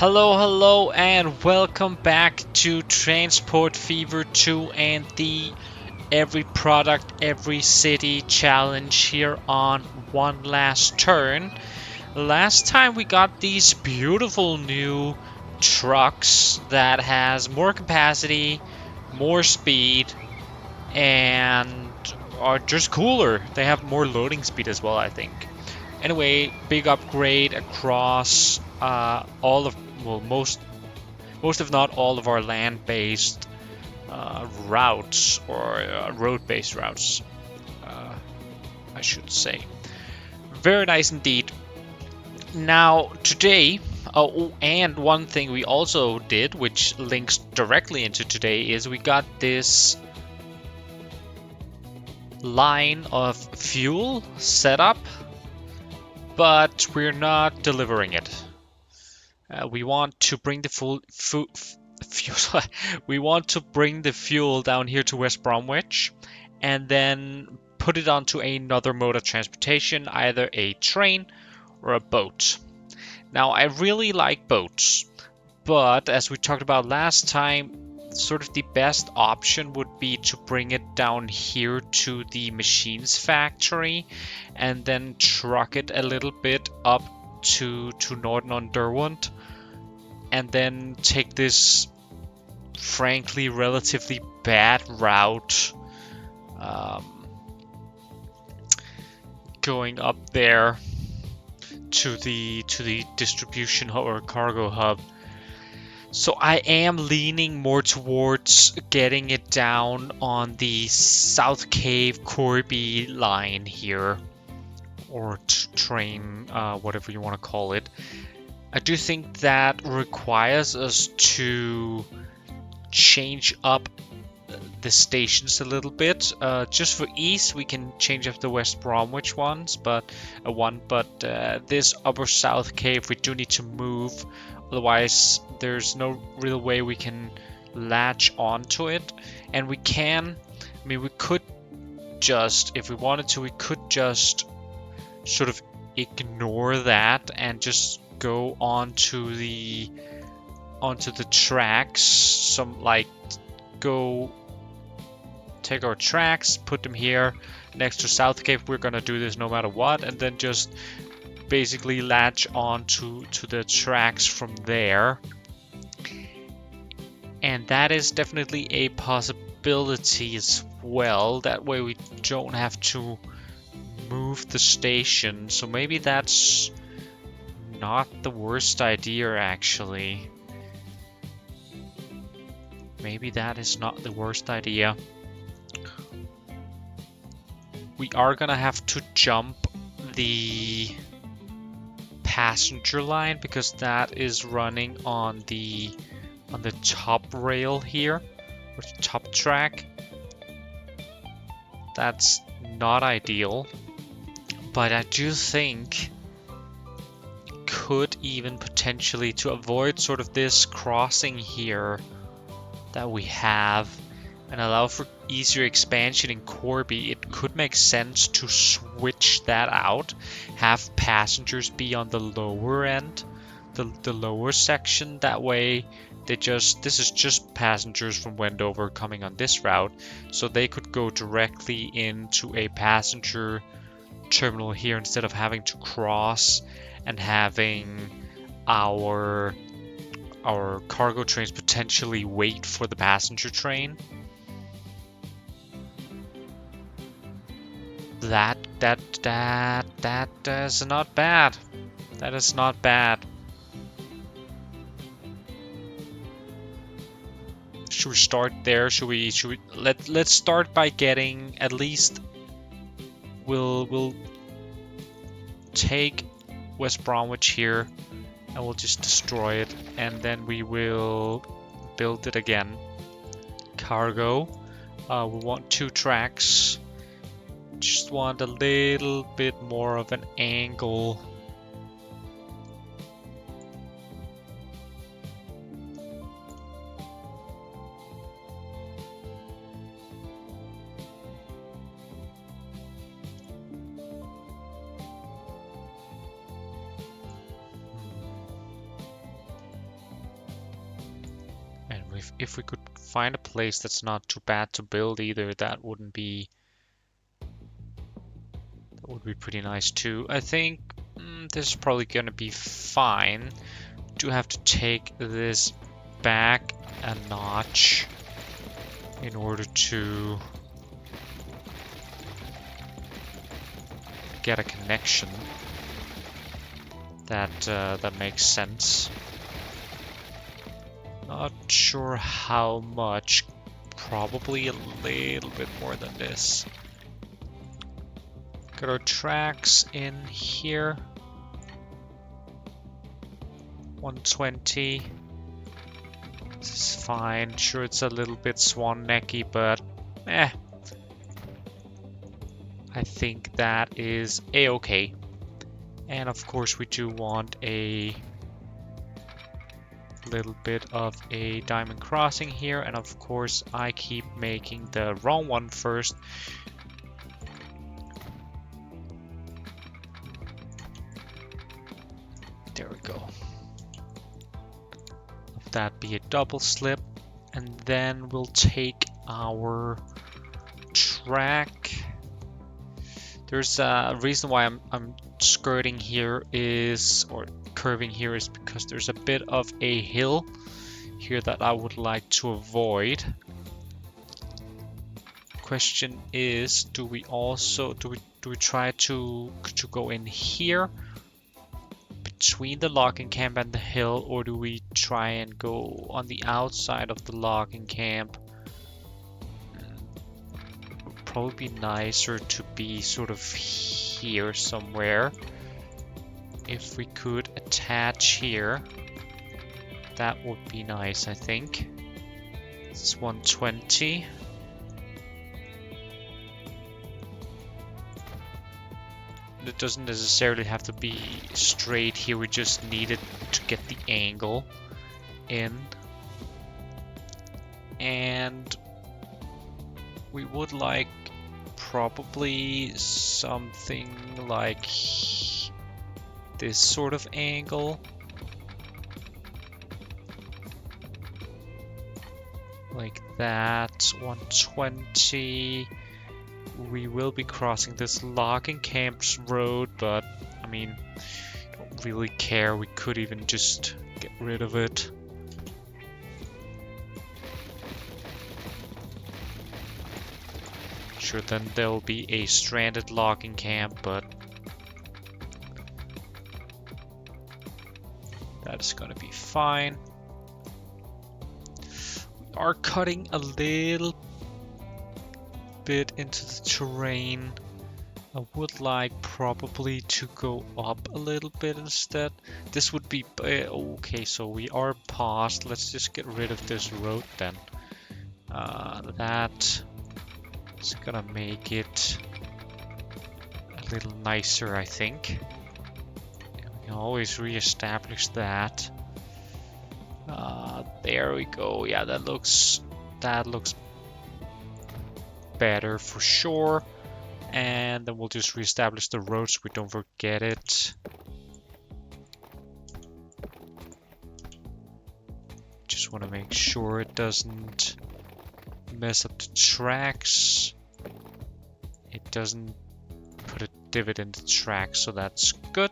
Hello, and welcome back to Transport Fever 2 and the Every Product, Every City challenge here on One Last Turn. Last time we got these beautiful new trucks that has more capacity, more speed, and are just cooler. They have more loading speed as well, I think. Anyway, big upgrade across all of, well, most if not all of our land-based routes or road-based routes, uh, I should say. Very nice indeed. Now today, oh, and one thing we also did, which links directly into today, is we got this line of fuel set up, but we're not delivering it. We want to bring the fuel. We want to bring the fuel down here to West Bromwich, and then put it onto another mode of transportation, either a train or a boat. Now, I really like boats, but as we talked about last time, sort of the best option would be to bring it down here to the machines factory and then truck it a little bit up to Northern on Derwent, and then take this frankly relatively bad route going up there to the distribution hub or cargo hub. So I am leaning more towards getting it down on the South Cave Corby line here, or train, whatever you want to call it. I do think that requires us to change up the stations a little bit. Just for ease, we can change up the West Bromwich ones, but this Upper South Cave we do need to move. Otherwise, there's no real way we can latch onto it. And we can, I mean, we could just, if we wanted to, we could just sort of ignore that and just go onto the tracks. Some like go take our tracks, put them here next to South Cave. We're gonna do this no matter what, and then just basically latch on to the tracks from there. And that is definitely a possibility as well. That way we don't have to move the station. So maybe that's not the worst idea, actually. Maybe that is not the worst idea. We are gonna have to jump the passenger line because that is running on the top rail here, or the top track. That's not ideal, but I do think could even potentially, to avoid sort of this crossing here that we have and allow for easier expansion in Corby, it could make sense to switch that out, have passengers be on the lower end, the lower section. That way this is just passengers from Wendover coming on this route, so they could go directly into a passenger terminal here instead of having to cross and having our cargo trains potentially wait for the passenger train. That is not bad. That is not bad. Should we start there? Should we let's start by getting at least we'll take West Bromwich here and we'll just destroy it, and then we will build it again. Cargo. We want 2 tracks. Just want a little bit more of an angle. if we could find a place that's not too bad to build either, that would be pretty nice too. I think this is probably gonna be fine. Do have to take this back a notch in order to get a connection that makes sense. Not sure how much. Probably a little bit more than this. Got our tracks in here. 120. This is fine. Sure, it's a little bit swan necky, but I think that is a-okay. And of course we do want a little bit of a diamond crossing here, and of course I keep making the wrong one first. There we go. Let that be a double slip, and then we'll take our track. There's a reason why I'm skirting here is, or curving here, is because there's a bit of a hill here that I would like to avoid. Question is, do we try to go in here between the logging camp and the hill, or do we try and go on the outside of the logging camp? Would probably be nicer to be sort of here somewhere. If we could attach here, that would be nice, I think. It's 120. It doesn't necessarily have to be straight here, we just need it to get the angle in. And we would like probably something like this sort of angle. Like that, 120. We will be crossing this logging camp's road, but I mean, don't really care. We could even just get rid of it. Sure, then there'll be a stranded logging camp, but that is gonna be fine. We are cutting a little bit into the terrain. I would like probably to go up a little bit instead. This would be okay, so we are paused. Let's just get rid of this road then. That is gonna make it a little nicer, I think. We can always re-establish that. There we go. Yeah, that looks better for sure. And then we'll just reestablish the road so we don't forget it. Just want to make sure it doesn't mess up the tracks. It doesn't put a divot in the track, so that's good.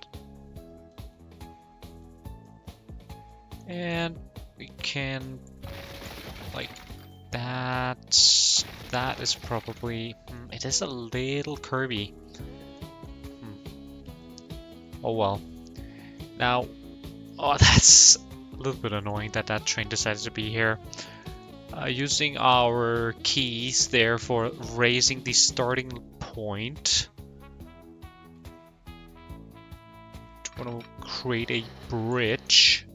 And we can, like, that is probably, it is a little curvy. Oh well. Now, oh, that's a little bit annoying that that train decided to be here. Using our keys there for raising the starting point. Want to create a bridge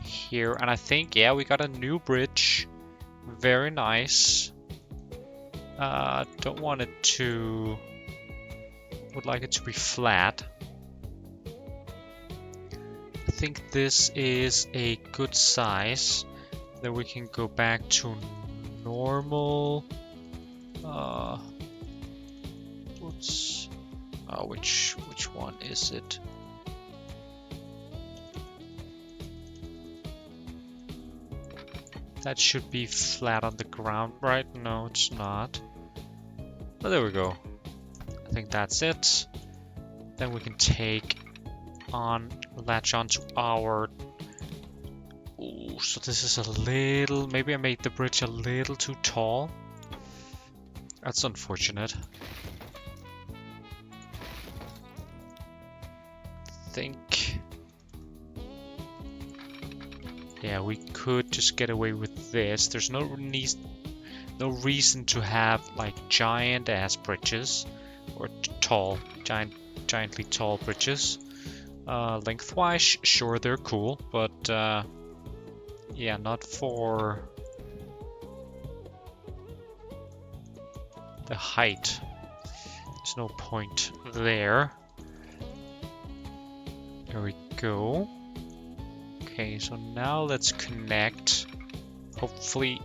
here, and I think, yeah, we got a new bridge. Very nice. Don't want it to, would like it to be flat. I think this is a good size. Then we can go back to normal. Whoops. Which one is it? That should be flat on the ground, right? No, it's not. But there we go. I think that's it. Then we can latch onto our... Ooh, so this is a little... Maybe I made the bridge a little too tall. That's unfortunate. Think... Yeah, we could just get away with this. There's no reason to have like giant ass bridges or giantly tall bridges. Lengthwise, sure, they're cool, but yeah, not for the height. There's no point there. There we go. Okay, so now let's connect. Hopefully,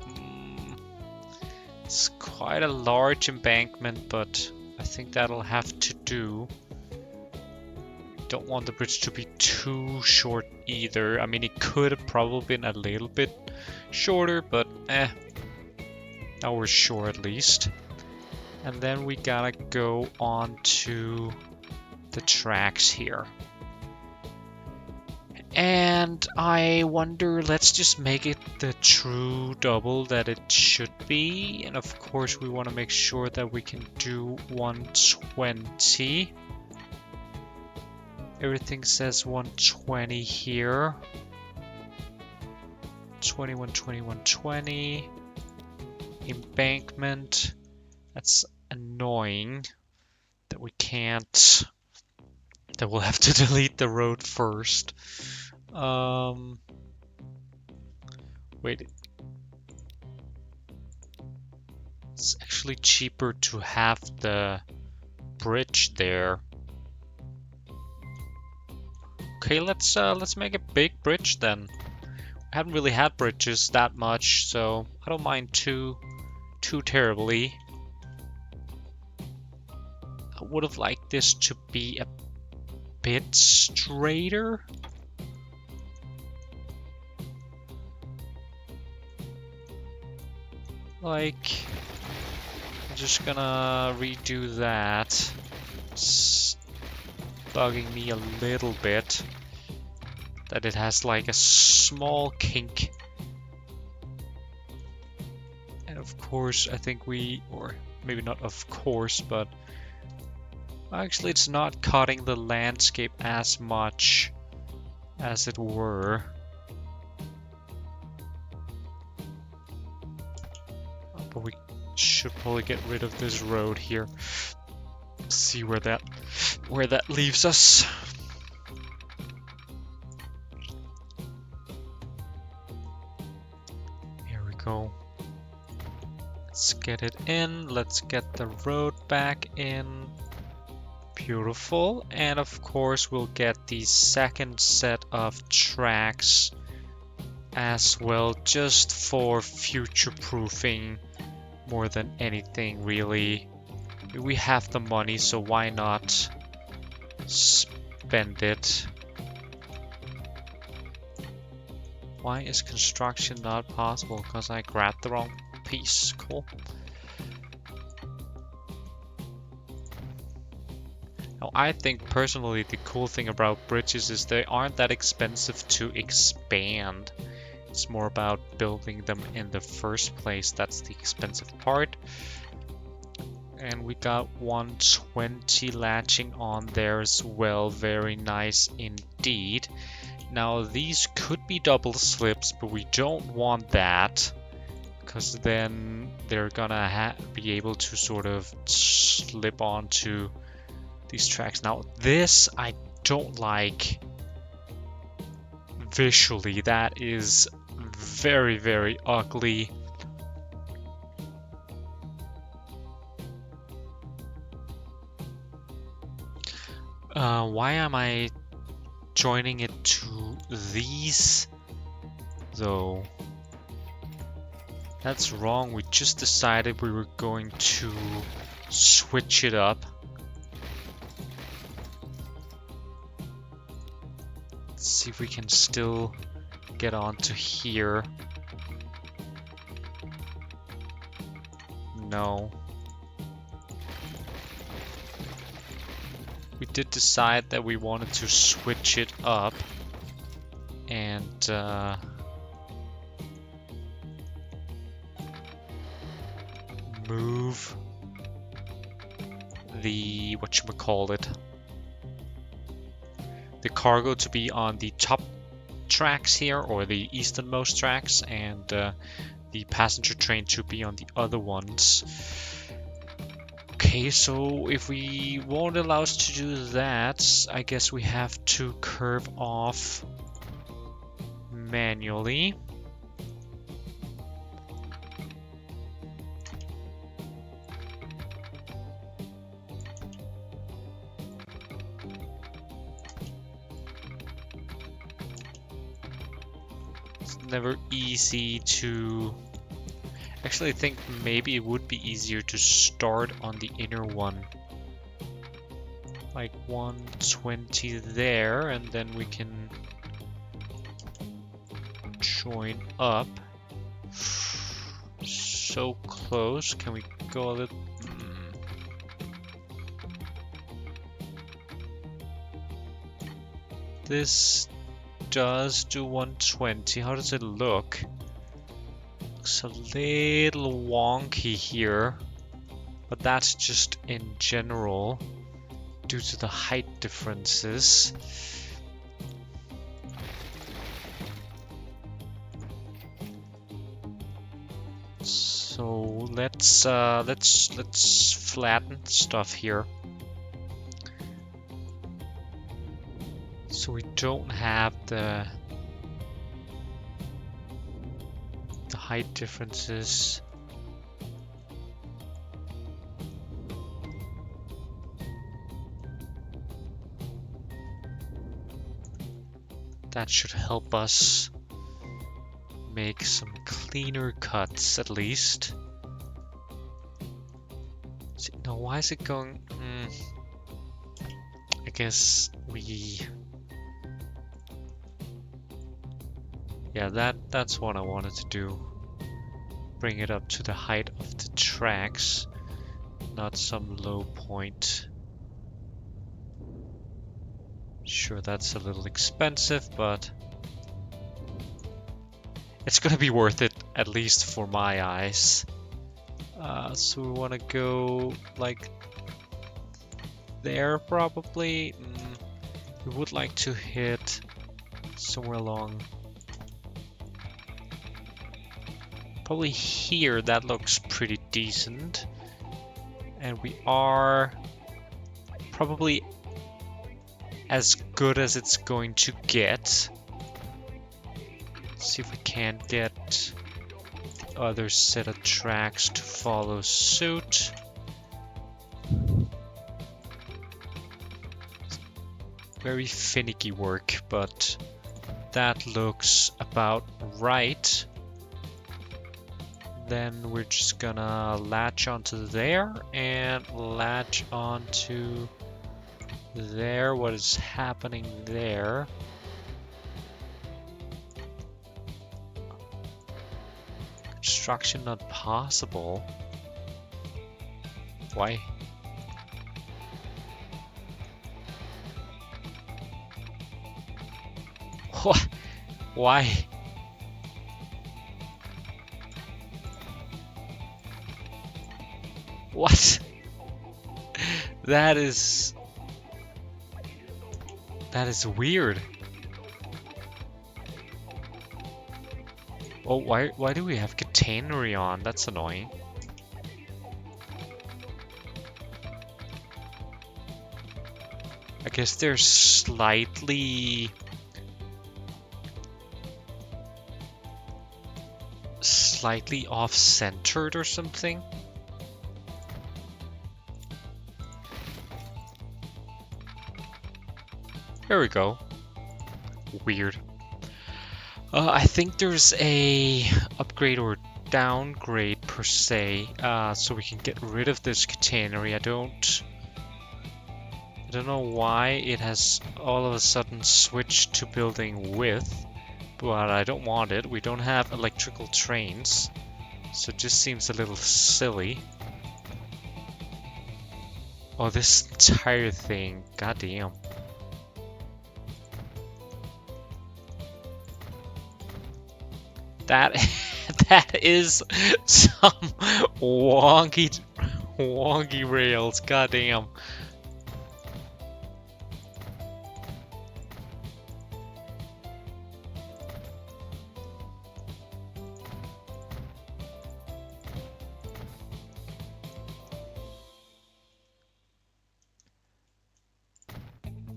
it's quite a large embankment, but I think that'll have to do. Don't want the bridge to be too short either. I mean, it could have probably been a little bit shorter, but now we're sure at least. And then we gotta go on to the tracks here. And I wonder, let's just make it the true double that it should be. And of course, we want to make sure that we can do 120. Everything says 120 here. 20, 120, 120. Embankment. That's annoying that we can't... That we'll have to delete the road first. Wait. It's actually cheaper to have the bridge there. Okay, let's make a big bridge then. I haven't really had bridges that much, so I don't mind too terribly. I would have liked this to be a bit straighter. Like, I'm just gonna redo that. It's bugging me a little bit that it has like a small kink. And of course, I think or maybe not of course, but actually it's not cutting the landscape as much as it were. But we should probably get rid of this road here. See where that leaves us. Here we go. Let's get it in. Let's get the road back in. Beautiful. And of course we'll get the second set of tracks as well, just for future proofing more than anything really. We have the money, so why not spend it? Why is construction not possible? Because I grabbed the wrong piece. Cool. Now, I think personally the cool thing about bridges is they aren't that expensive to expand. It's more about building them in the first place. That's the expensive part. And we got 120 latching on there as well. Very nice indeed. Now these could be double slips, but we don't want that, because then they're gonna be able to sort of slip onto these tracks. Now this I don't like visually. That is very, very ugly. Why am I joining it to these though? That's wrong. We just decided we were going to switch it up. Let's see if we can still get onto here. no. We did decide that we wanted to switch it up and move the whatchamacallit, the cargo to be on the top tracks here, or the easternmost tracks, and the passenger train to be on the other ones. Okay, so if we won't allow us to do that, I guess we have to curve off manually. It's never easy to... Actually, I think maybe it would be easier to start on the inner one. Like 120 there, and then we can join up. So close. Can we go a little... This does do 120. How does it look? Looks a little wonky here, but that's just in general due to the height differences. So let's flatten stuff here, so we don't have the height differences. That should help us make some cleaner cuts, at least. No, why is it going... I guess we... Yeah, that's what I wanted to do. Bring it up to the height of the tracks, not some low point. Sure, that's a little expensive, but it's gonna be worth it, at least for my eyes. So we want to go like there, probably. We would like to hit somewhere along, probably here. That looks pretty decent, and we are probably as good as it's going to get. Let's see if we can get the other set of tracks to follow suit. Very finicky work, but that looks about right. Then we're just gonna latch onto there and latch onto there. What is happening there? Construction not possible. Why? What? Why? What? That is weird. Oh, why do we have catenary on? That's annoying. I guess they're slightly off-centered or something. There we go. Weird. I think there's a upgrade or downgrade per se, so we can get rid of this catenary. I don't know why it has all of a sudden switched to building width, but I don't want it. We don't have electrical trains, so it just seems a little silly. Oh, this entire thing. Goddamn. That that is some wonky rails. Goddamn.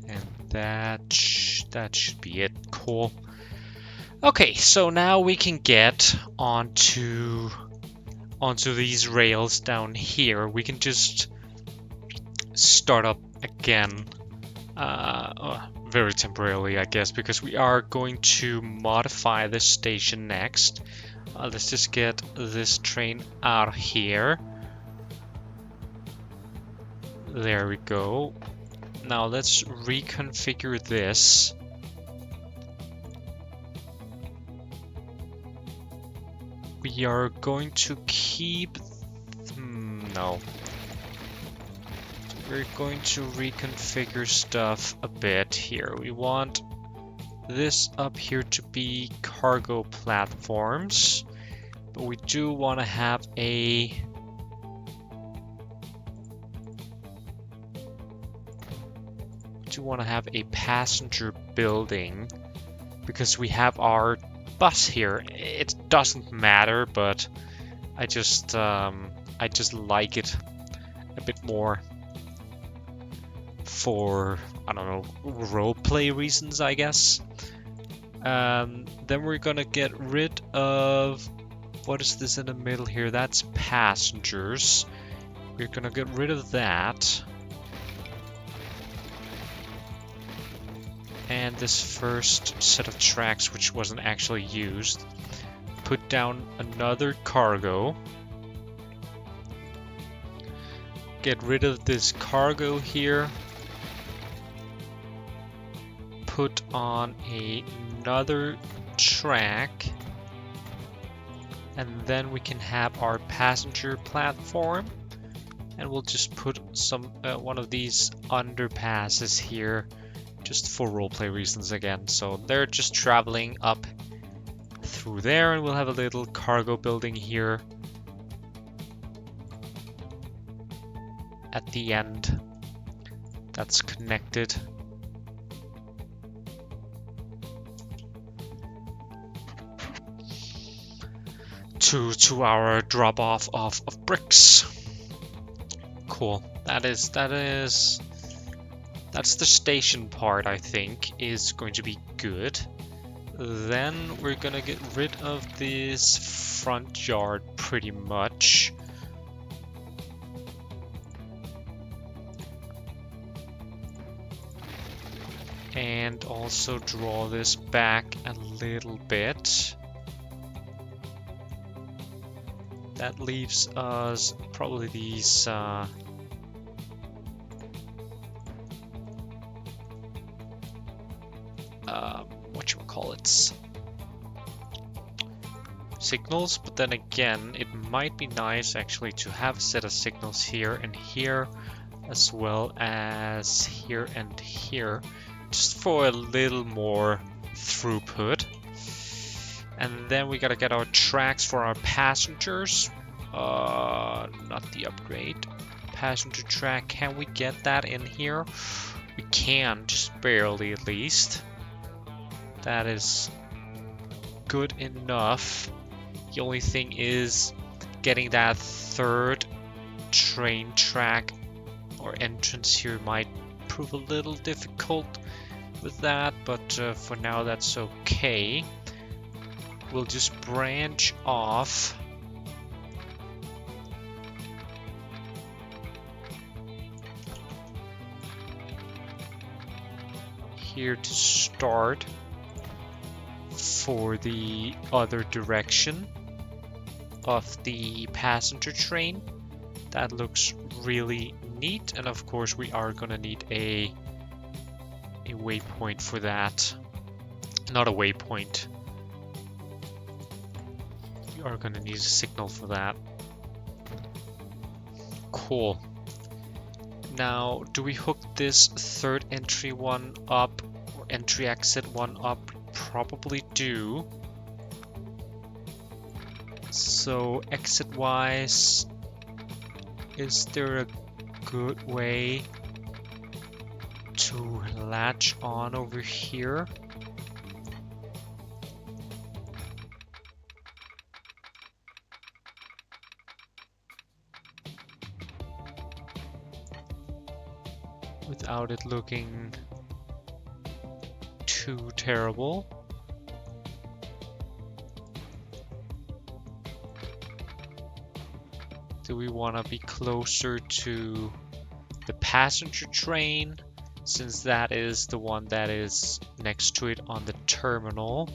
And that should be it. Cool. Okay, so now we can get onto these rails down here. We can just start up again, very temporarily, I guess, because we are going to modify this station next. Let's just get this train out of here. There we go. Now let's reconfigure this. We are going to keep... no. We're going to reconfigure stuff a bit here. We want this up here to be cargo platforms, but we do want to have a... passenger building, because we have our bus here. It doesn't matter, but I just like it a bit more for, I don't know, roleplay reasons, I guess. Then we're gonna get rid of, what is this in the middle here? That's passengers. We're gonna get rid of that. And this first set of tracks, which wasn't actually used. Put down another cargo. Get rid of this cargo here. Put on another track. And then we can have our passenger platform. And we'll just put some one of these underpasses here, just for roleplay reasons again. So they're just traveling up through there, and we'll have a little cargo building here at the end that's connected. To our drop off of bricks. Cool. That's the station part, I think, is going to be good. Then we're gonna get rid of this front yard pretty much. And also draw this back a little bit. That leaves us probably these whatchamacallits, signals, but then again, it might be nice actually to have a set of signals here and here, as well as here and here, just for a little more throughput. And then we gotta get our tracks for our passengers. Not the upgrade. Passenger track, can we get that in here? We can, just barely at least. That is good enough. The only thing is getting that third train track or entrance here might prove a little difficult with that, but for now that's okay. We'll just branch off here to start for the other direction of the passenger train. That looks really neat, and of course we are gonna need a waypoint for that. Not a waypoint. We are gonna need a signal for that. Cool. Now, do we hook this third entry one up, or entry exit one up? Probably do. So exit wise, is there a good way to latch on over here? Without it looking too terrible. Do we want to be closer to the passenger train, since that is the one that is next to it on the terminal?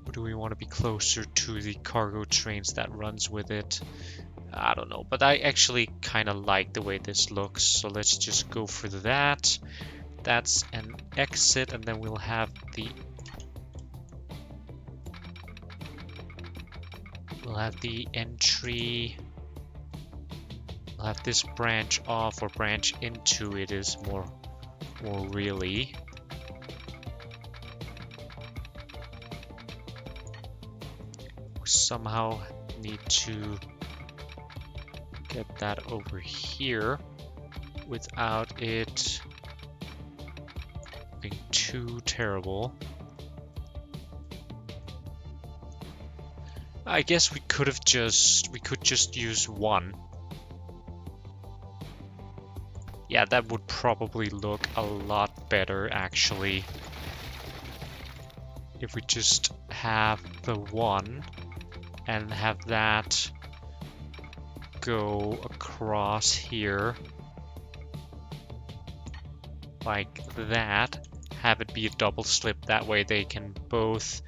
Or do we want to be closer to the cargo trains that runs with it? I don't know, but I actually kind of like the way this looks, so let's just go for that. That's an exit, and then we'll have the entry. We'll have this branch off, or branch into it is more really. We somehow need to get that over here without it being too terrible. I guess we could just use one. Yeah, that would probably look a lot better actually. If we just have the one and have that go across here like that, have it be a double slip, that way they can both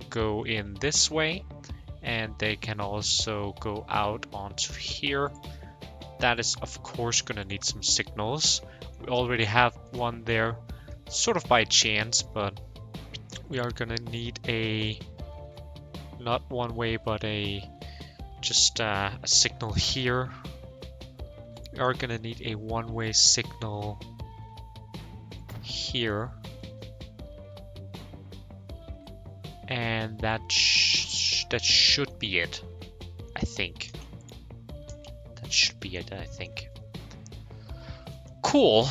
go in this way and they can also go out onto here. That is of course gonna need some signals. We already have one there sort of by chance, but we are gonna need a not one way but just a signal here. We are gonna need a one-way signal here, and that should be it, I think. That should be it, I think. Cool.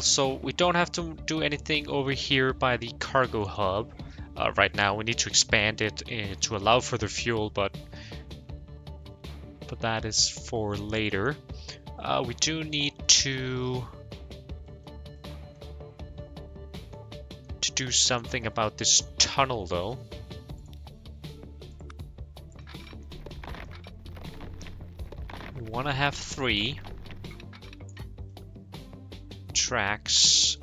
So we don't have to do anything over here by the cargo hub right now. We need to expand it to allow further fuel, but that is for later. We do need to do something about this tunnel though. We want to have 3 tracks.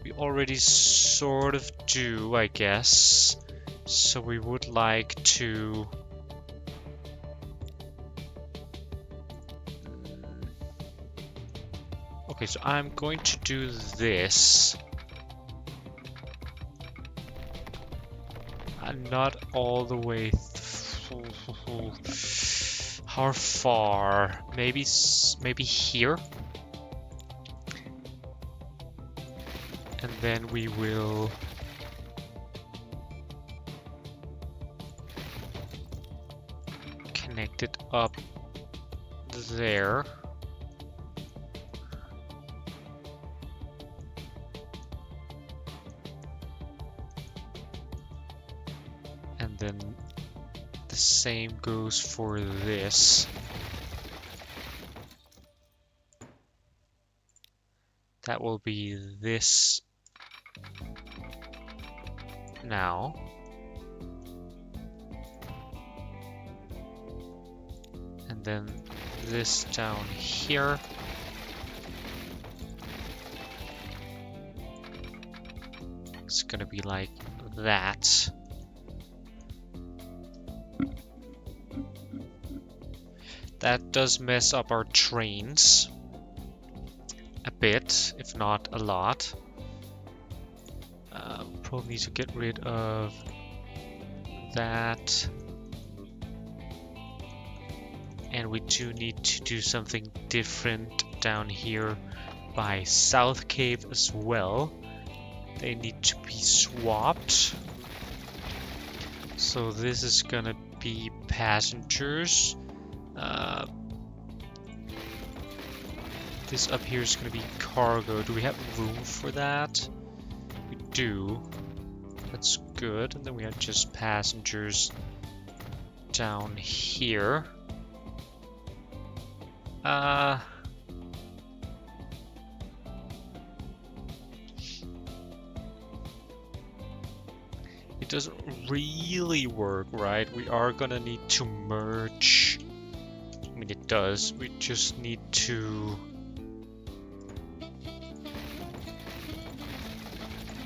We already sort of do, I guess. So we would like to okay, so I'm going to do this. Not all the way how far? Maybe here, and then we will connect it up there. And then the same goes for this. That will be this now. And then this down here. It's gonna be like that. That does mess up our trains a bit, if not a lot. Probably need to get rid of that And we do need to do something different down here by South Cave as well. They need to be swapped. So this is gonna be passengers. This up here is gonna be cargo. Do we have room for that? We do. That's good. And then we have just passengers down here. It doesn't really work, right? We are gonna need to merge. I mean, it does. We just need to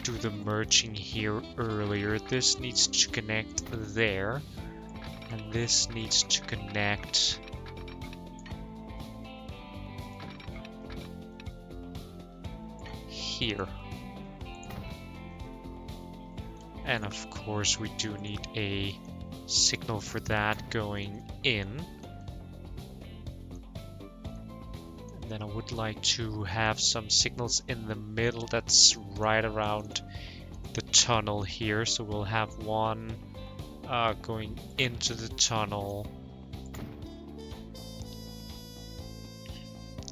do the merging here earlier. This needs to connect there, and this needs to connect here. And of course we do need a signal for that going in. And then I would like to have some signals in the middle that's right around the tunnel here. So we'll have one going into the tunnel.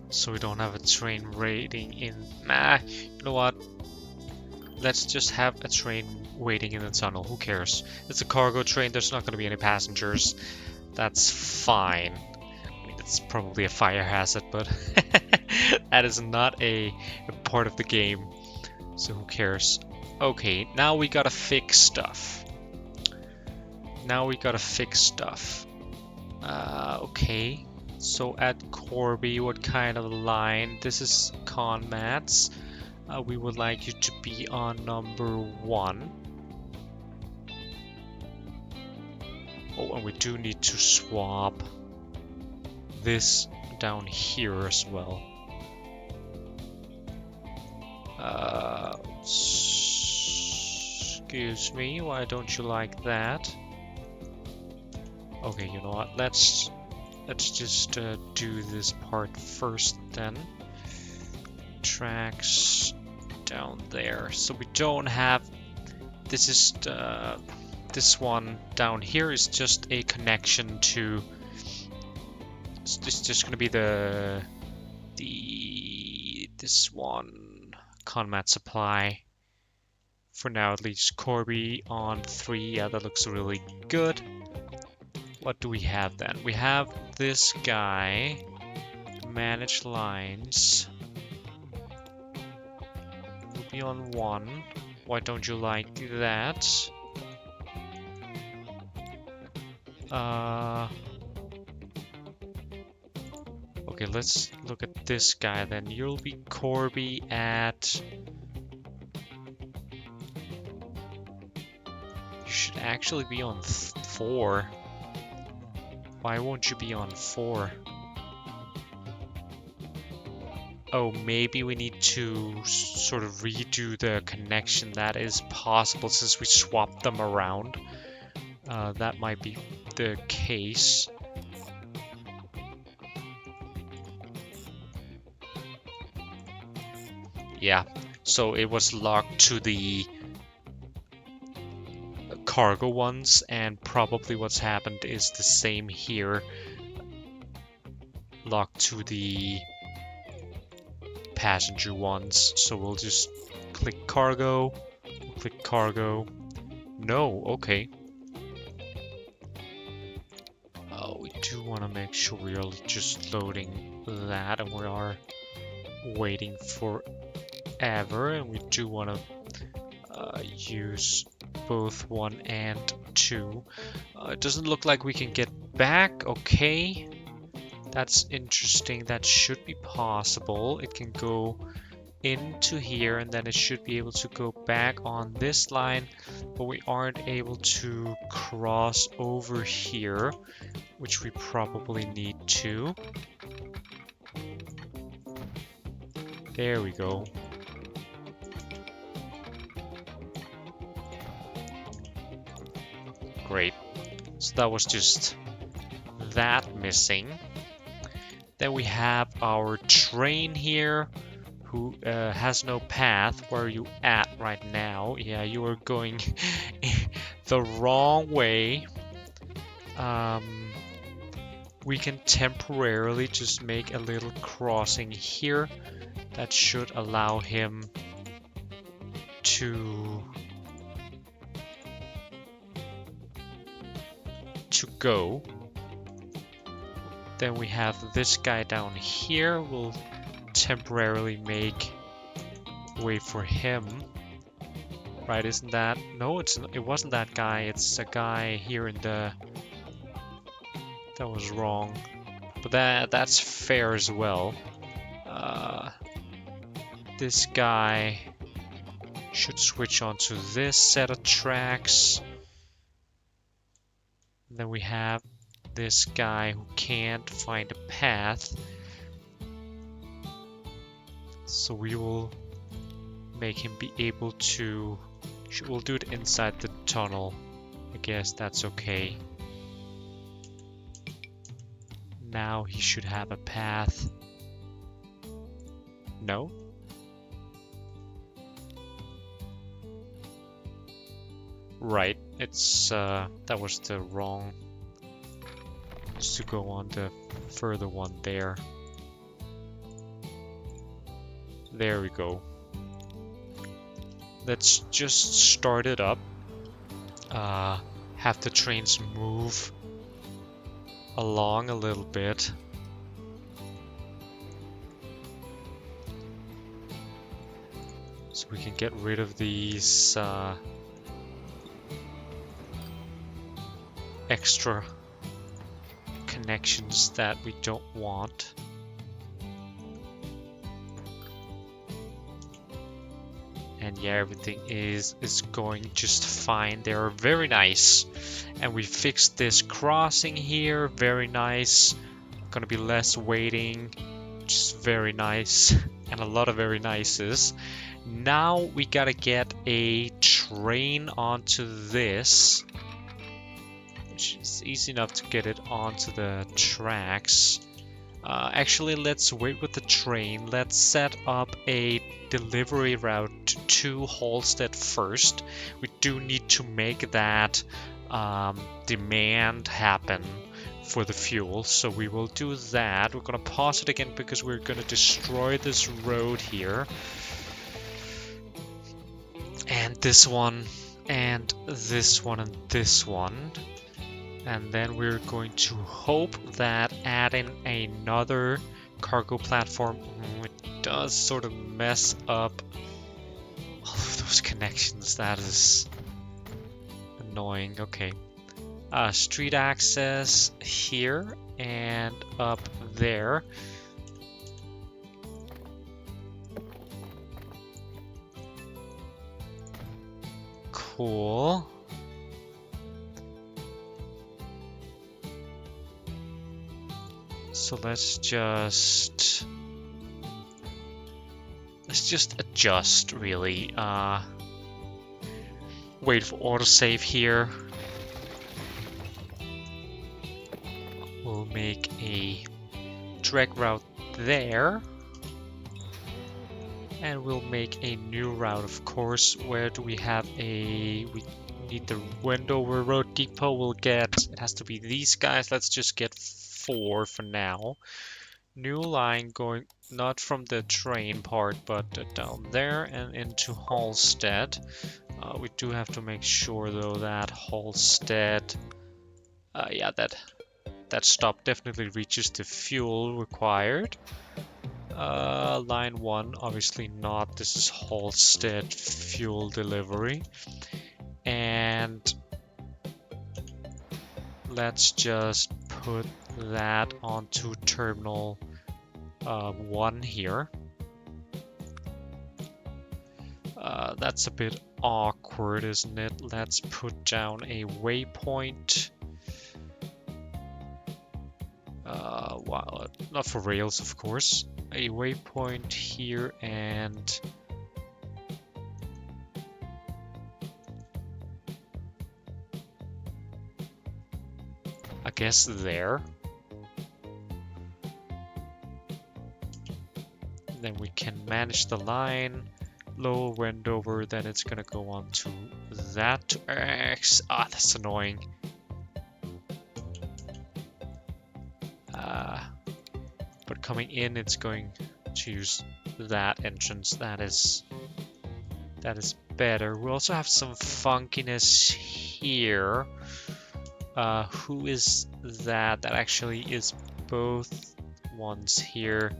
So we don't have a train waiting in. Nah, you know what? Let's just have a train waiting in the tunnel. Who cares? It's a cargo train. There's not going to be any passengers. That's fine. I mean, it's probably a fire hazard, but that is not a part of the game. So who cares? Okay, now we gotta fix stuff. Okay. So at Corby, what kind of line? This is Conmats. We would like you to be on number 1. Oh, and we do need to swap this down here as well. Excuse me, why don't you like that? Okay, you know what? Let's just do this part first then. Tracks down there. So we don't have. This is this one down here is just a connection to. It's just gonna be this one Conmat supply. For now, at least. Corby on 3. Yeah, that looks really good. What do we have then? We have this guy. Manage lines. Will be on 1. Why don't you like that? Okay, let's look at this guy then. You'll be Corby at. You should actually be on 4. Why won't you be on 4? Oh, maybe we need to sort of redo the connection. That is possible since we swapped them around. That might be the case. Yeah, so it was locked to the cargo ones, and probably what's happened is the same here. Locked to the passenger ones. So we'll just click cargo, No, okay. We do want to make sure we are just loading that, and we are waiting forever, and we do want to use both 1 and 2. It doesn't look like we can get back. Okay, that's interesting. That should be possible. It can go into here, and then it should be able to go back on this line, but we aren't able to cross over here, which we probably need to. There we go. Great. So that was just that missing. Then we have our train here, who has no path. Where are you at right now? Yeah, you are going the wrong way. We can temporarily just make a little crossing here. That should allow him to go. Then we have this guy down here. We'll temporarily make way for him. Right, isn't that? No, it wasn't that guy. It's a guy here in the... That was wrong. But that's fair as well. This guy should switch onto this set of tracks. Then we have this guy who can't find a path. So we will make him be able to... We'll do it inside the tunnel. I guess that's okay. Now he should have a path. No? Right, it's that was the wrong. Just to go on the further one there. There we go. Let's just start it up. Have the trains move along a little bit. So we can get rid of these extra connections that we don't want. And yeah, everything is going just fine. They are very nice. And we fixed this crossing here. Very nice. Gonna be less waiting. Just very nice. And a lot of very nices. Now we gotta get a train onto this. Which is easy enough to get it onto the tracks. Actually, let's wait with the train. Let's set up a delivery route to Halstead first. We do need to make that demand happen for the fuel, so we will do that. We're gonna pause it again because we're gonna destroy this road here. And this one, and this one, and this one. And then we're going to hope that adding another cargo platform, it does sort of mess up all of those connections. That is annoying. Okay. Street access here and up there. Cool. So let's just adjust really. Wait for autosave here. We'll make a drag route there. And we'll make a new route, of course. Where do we have a... We need the Wendover Road Depot. We'll get... It has to be these guys. Let's just get 4 for now. New line going not from the train part, but down there and into Halstead. We do have to make sure though that Halstead... yeah, that stop definitely reaches the fuel required. Line 1, obviously not. This is Halstead fuel delivery. And let's just put that onto terminal 1 here. That's a bit awkward, isn't it? Let's put down a waypoint. Well, not for rails, of course. A waypoint here and I guess there. Then we can manage the line. Lower Wendover, then it's gonna go on to that to X. Ah, that's annoying. But coming in, it's going to use that entrance. That is better. We also have some funkiness here. Who is that? That actually is both ones here.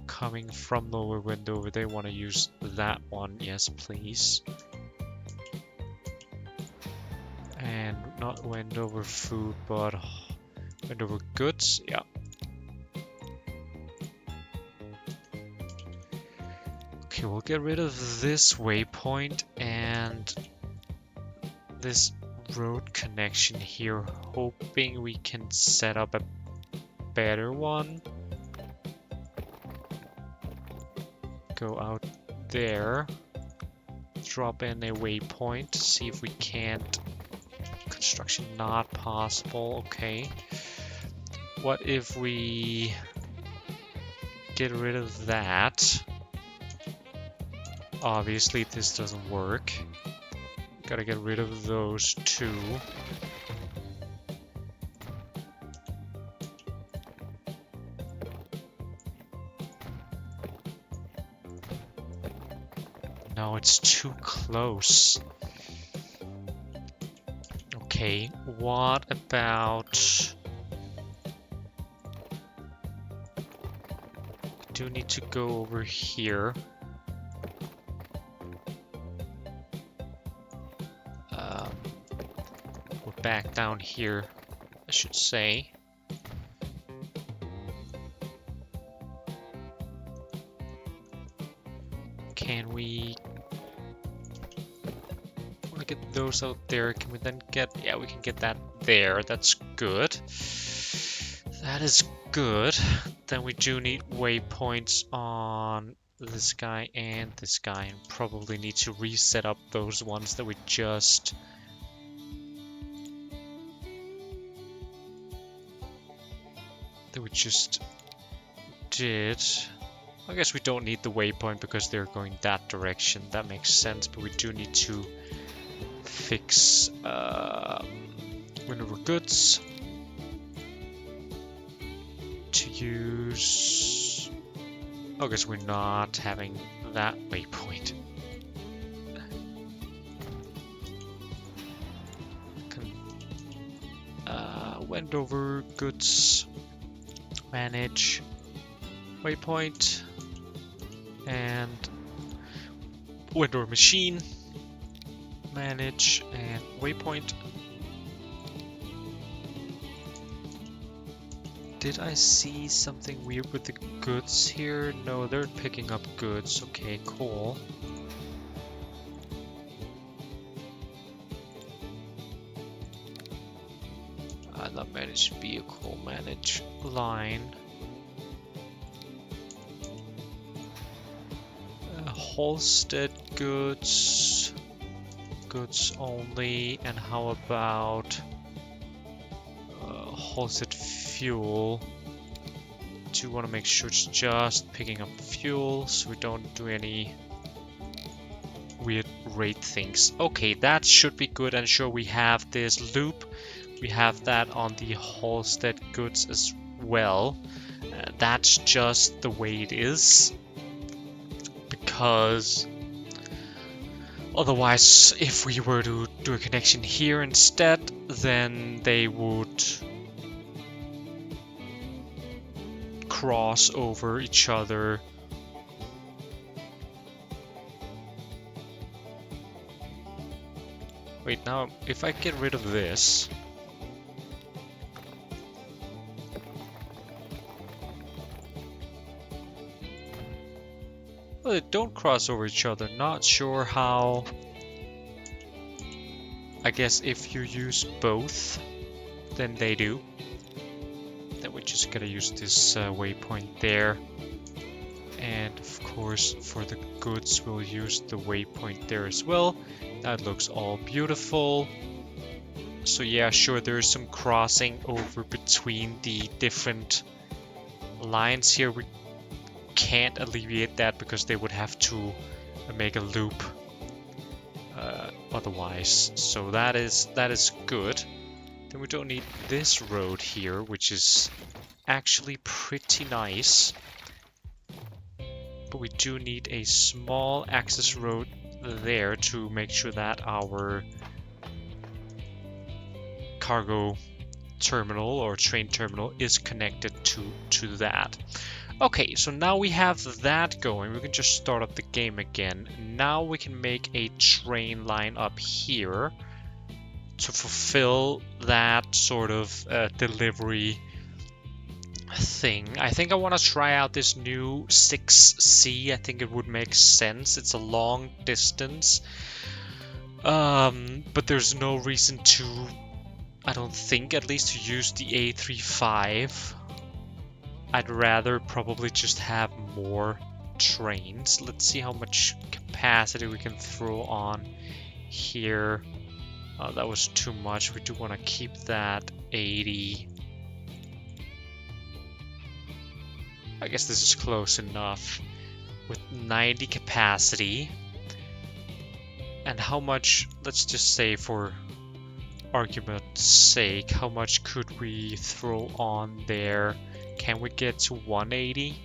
Coming from Lower Wendover, they want to use that one. Yes, please. And not Wendover food, but Wendover goods. Yeah. Okay, we'll get rid of this waypoint and this road connection here, hoping we can set up a better one. Go out there, drop in a waypoint, see if we can't. Construction not possible. Okay. What if we get rid of that? Obviously, this doesn't work. Gotta get rid of those two. No, it's too close. Okay, what about... I do need to go over here. We're back down here, I should say. Can we... get those out there? Can we then get... yeah, we can get that there. That's good. That is good. Then we do need waypoints on this guy and this guy, and probably need to reset up those ones that we just... did. I guess we don't need the waypoint because they're going that direction. That makes sense, but we do need to fix Wendover goods to use. I guess we're not having that waypoint. Wendover goods, manage waypoint, and Wendover machine, manage and waypoint. Did I see something weird with the goods here? No, they're picking up goods. Okay, cool. Not manage vehicle, manage line. Holstead goods, goods only, and how about Holstead fuel? Do want to make sure it's just picking up fuel so we don't do any weird rate things. Okay, that should be good. And sure, we have this loop. We have that on the Holstead goods as well. That's just the way it is. Because otherwise, if we were to do a connection here instead, then they would cross over each other. Wait, now if I get rid of this, well, they don't cross over each other. Not sure how. I guess if you use both, then they do. Then we're just gonna use this waypoint there. And of course, for the goods, we'll use the waypoint there as well. That looks all beautiful. So yeah, sure, there's some crossing over between the different lines here, we can't alleviate that because they would have to make a loop otherwise. So that is good. Then we don't need this road here, which is actually pretty nice. But we do need a small access road there to make sure that our cargo terminal or train terminal is connected to that. Okay, so now we have that going. We can just start up the game again. Now we can make a train line up here to fulfill that sort of delivery thing. I think I want to try out this new 6C. I think it would make sense. It's a long distance. But there's no reason to, I don't think, at least to use the A35. I'd rather probably just have more trains. Let's see how much capacity we can throw on here. That was too much. We do want to keep that 80. I guess this is close enough. With 90 capacity. And how much, let's just say for argument's sake, how much could we throw on there? Can we get to 180?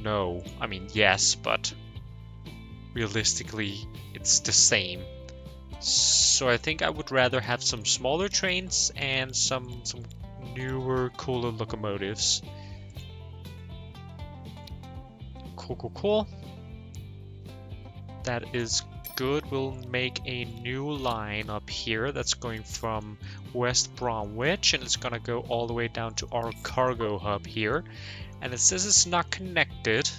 No. I mean, yes, but realistically, it's the same. So I think I would rather have some smaller trains and some newer, cooler locomotives. Cool. That is good. We'll make a new line up here that's going from West Bromwich, and it's gonna go all the way down to our cargo hub here. And it says it's not connected,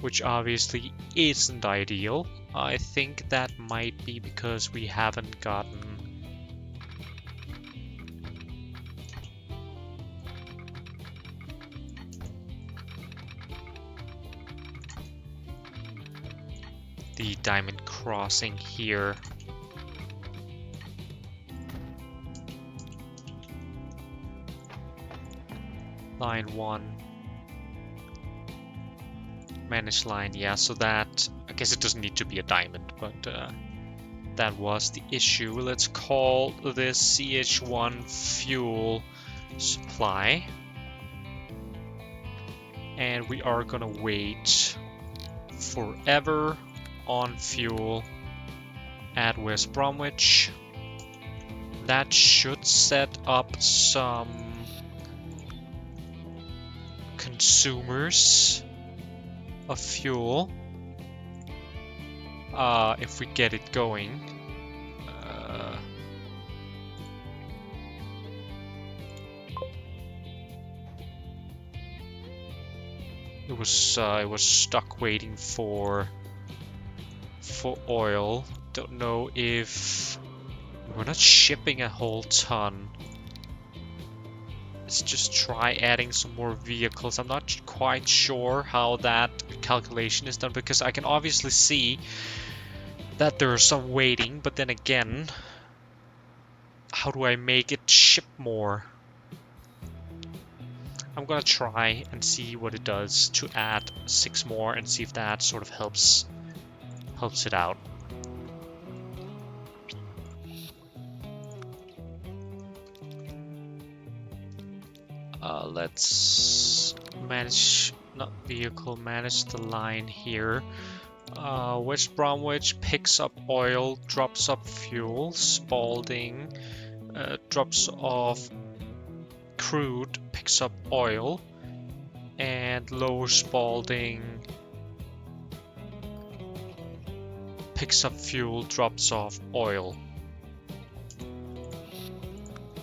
which obviously isn't ideal. I think that might be because we haven't gotten the diamond crossing here. Line 1. Manage line, yeah, so that, I guess it doesn't need to be a diamond, but that was the issue. Let's call this CH1 fuel supply. And we are gonna wait forever on fuel at West Bromwich. That should set up some consumers of fuel if we get it going. It was stuck waiting for oil. Don't know if we're not shipping a whole ton. Let's just try adding some more vehicles. I'm not quite sure how that calculation is done because I can obviously see that there are some waiting, but then again, how do I make it ship more? I'm gonna try and see what it does to add 6 more and see if that sort of helps it out. Let's manage, not vehicle, manage the line here. West Bromwich picks up oil, drops up fuel. Spalding drops off crude, picks up oil. And Lower Spalding picks up fuel, drops off oil.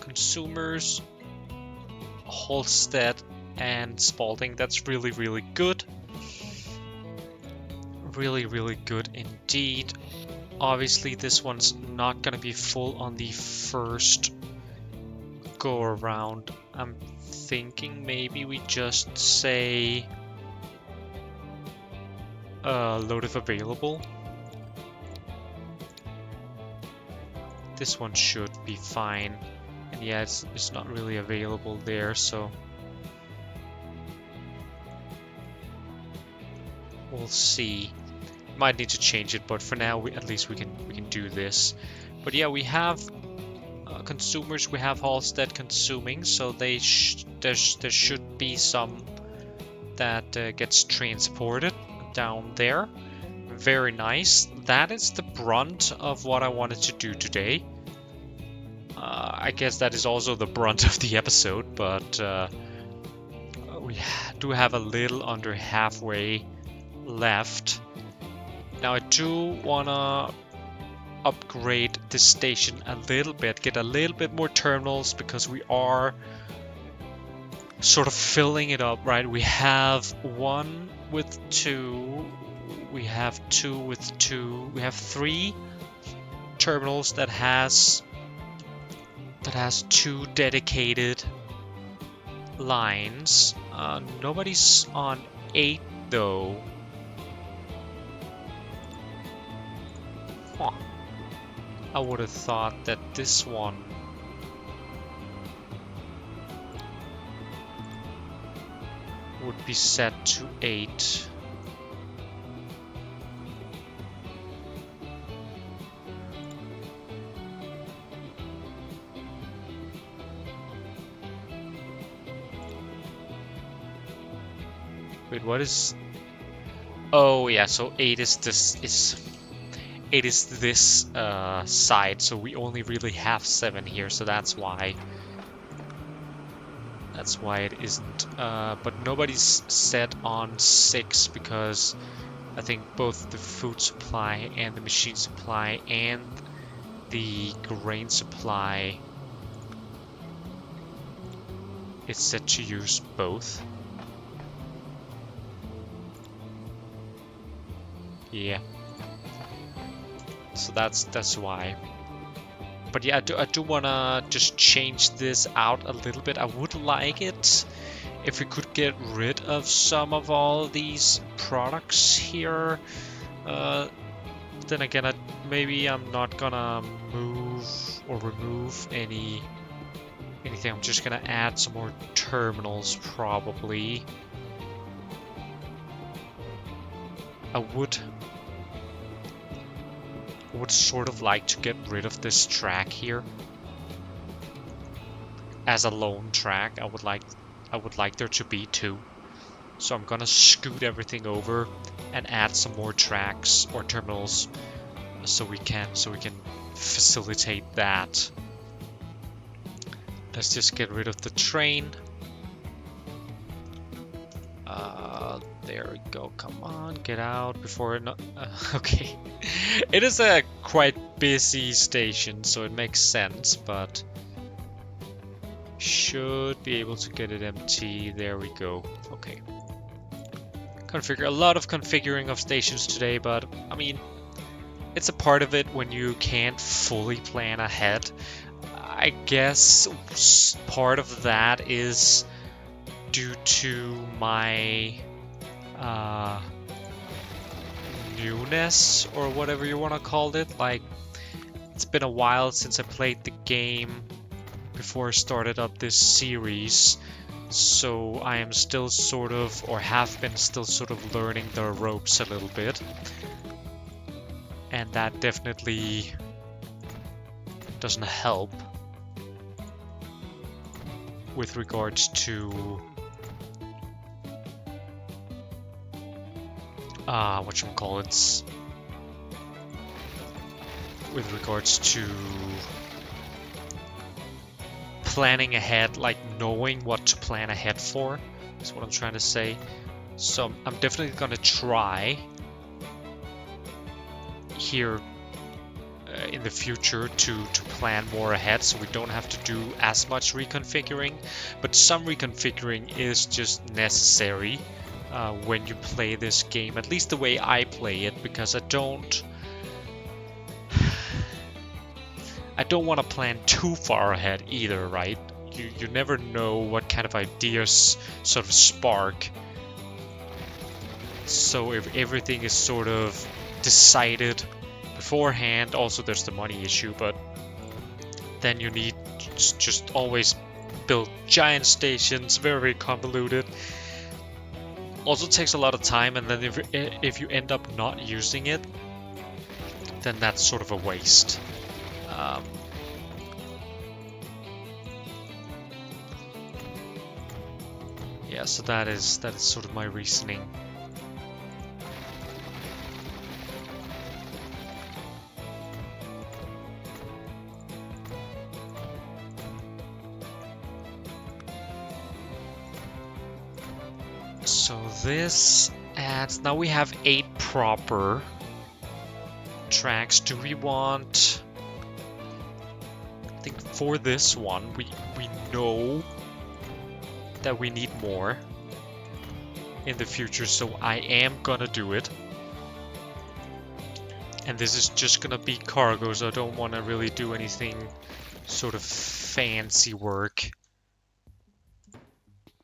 Consumers, Halstead and Spalding. That's really, really good. Really, really good indeed. Obviously, this one's not gonna be full on the first go around. I'm thinking maybe we just say load if available. This one should be fine. And yeah, it's not really available there, so We'll see. Might need to change it, but for now, at least we can do this. But yeah, we have consumers. We have Halstead consuming, so there should be some that gets transported down there. Very nice. That is the brunt of what I wanted to do today. I guess that is also the brunt of the episode, but we do have a little under halfway left. Now I do wanna upgrade this station a little bit, get a little bit more terminals, because we are sort of filling it up, right? We have 1 with 2, we have 2 with 2, we have 3 terminals that has 2 dedicated lines. Nobody's on 8 though. Huh. I would have thought that this one would be set to 8. Wait, what is... Oh yeah, so 8 is this 8 is this side, so we only really have 7 here, so that's why. That's why it isn't. But nobody's set on 6, because I think both the food supply and the machine supply and the grain supply is set to use both. Yeah. So that's why. But yeah, I do wanna just change this out a little bit. I would like it if we could get rid of some of all these products here. Then again, maybe I'm not gonna move or remove anything. I'm just gonna add some more terminals probably. I would sort of like to get rid of this track here as a lone track. I would like there to be 2. So I'm gonna scoot everything over and add some more tracks or terminals so we can facilitate that. Let's just get rid of the train. There we go. Come on, get out before it. Okay, it is a quite busy station, so it makes sense, but should be able to get it empty. There we go. Okay. Configure a lot of configuring of stations today, but I mean, it's a part of it when you can't fully plan ahead. I guess part of that is due to my newness, or whatever you want to call it. Like, it's been a while since I played the game before I started up this series, so I am still sort of, or have been still sort of learning the ropes a little bit, and that definitely doesn't help with regards to whatchamacallits, with regards to planning ahead, like knowing what to plan ahead for, is what I'm trying to say. So I'm definitely gonna try here in the future to plan more ahead, so we don't have to do as much reconfiguring, but some reconfiguring is just necessary when you play this game, at least the way I play it, because I don't want to plan too far ahead either, right? You never know what kind of ideas sort of spark. So if everything is sort of decided beforehand, also there's the money issue, but then you need just always build giant stations, very convoluted. Also takes a lot of time, and then if you end up not using it, then that's sort of a waste. Yeah, so that is sort of my reasoning. So this adds, now we have 8 proper tracks. Do we want, I think for this one, we know that we need more in the future, so I am gonna do it. And this is just gonna be cargo, so I don't want to really do anything sort of fancy work.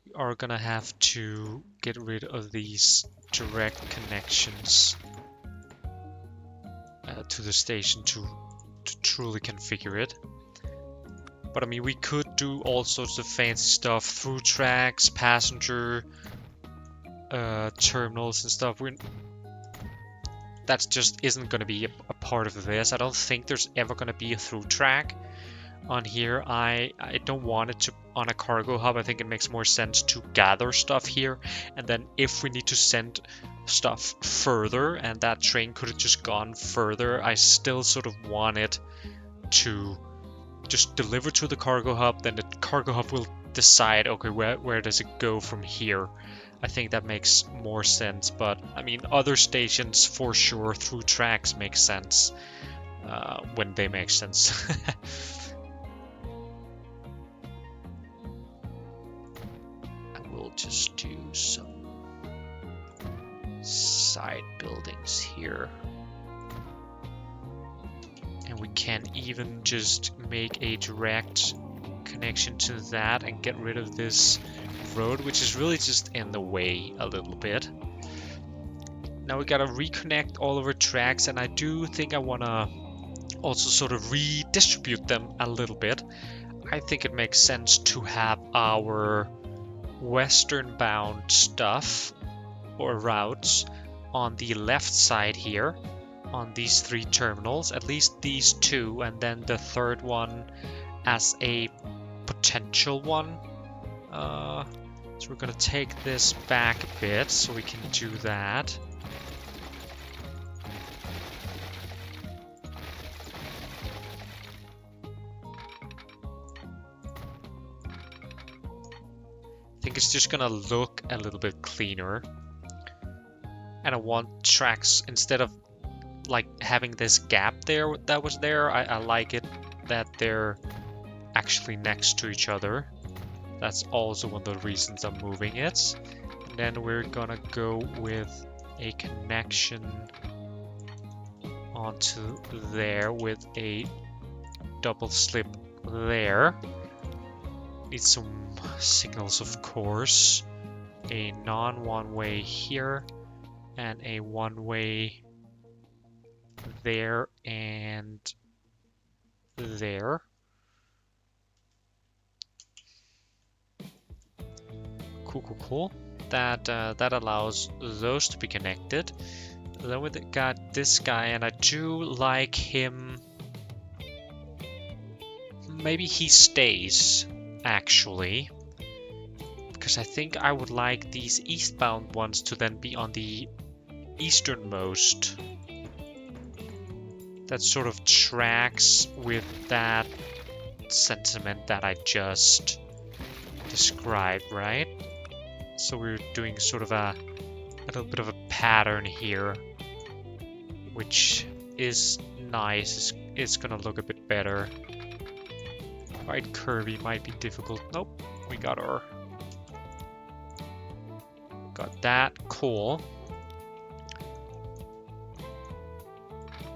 We are gonna have to get rid of these direct connections to the station to truly configure it. But I mean, we could do all sorts of fancy stuff, through tracks, passenger terminals and stuff. That just isn't going to be a part of this. I don't think there's ever going to be a through track on here. I don't want it to on a cargo hub. I think it makes more sense to gather stuff here, and then if we need to send stuff further and that train could have just gone further, I still sort of want it to just deliver to the cargo hub. Then the cargo hub will decide, okay, where does it go from here. I think that makes more sense, but I mean, other stations for sure through tracks make sense when they make sense. And we'll just do some side buildings here. And we can even just make a direct connection to that and get rid of this road, which is really just in the way a little bit. Now we gotta reconnect all of our tracks, and I do think I wanna also sort of redistribute them a little bit. I think it makes sense to have our western bound stuff or routes on the left side here on these 3 terminals, at least these 2, and then the third one as a potential one. So we're gonna take this back a bit so we can do that. I think it's just gonna look a little bit cleaner. And I want tracks, instead of like having this gap there that was there, I like it that they're actually next to each other. That's also one of the reasons I'm moving it. And then we're gonna go with a connection onto there with a double slip there. Need some signals, of course. A non-one-way here and a one-way there and there. Cool. That allows those to be connected. Then we got this guy, and I do like him. Maybe he stays, actually, because I think I would like these eastbound ones to then be on the easternmost. That sort of tracks with that sentiment that I just described, right? So we're doing sort of a little bit of a pattern here, which is nice. It's gonna look a bit better. Quite curvy, might be difficult. Nope, we got that. Cool.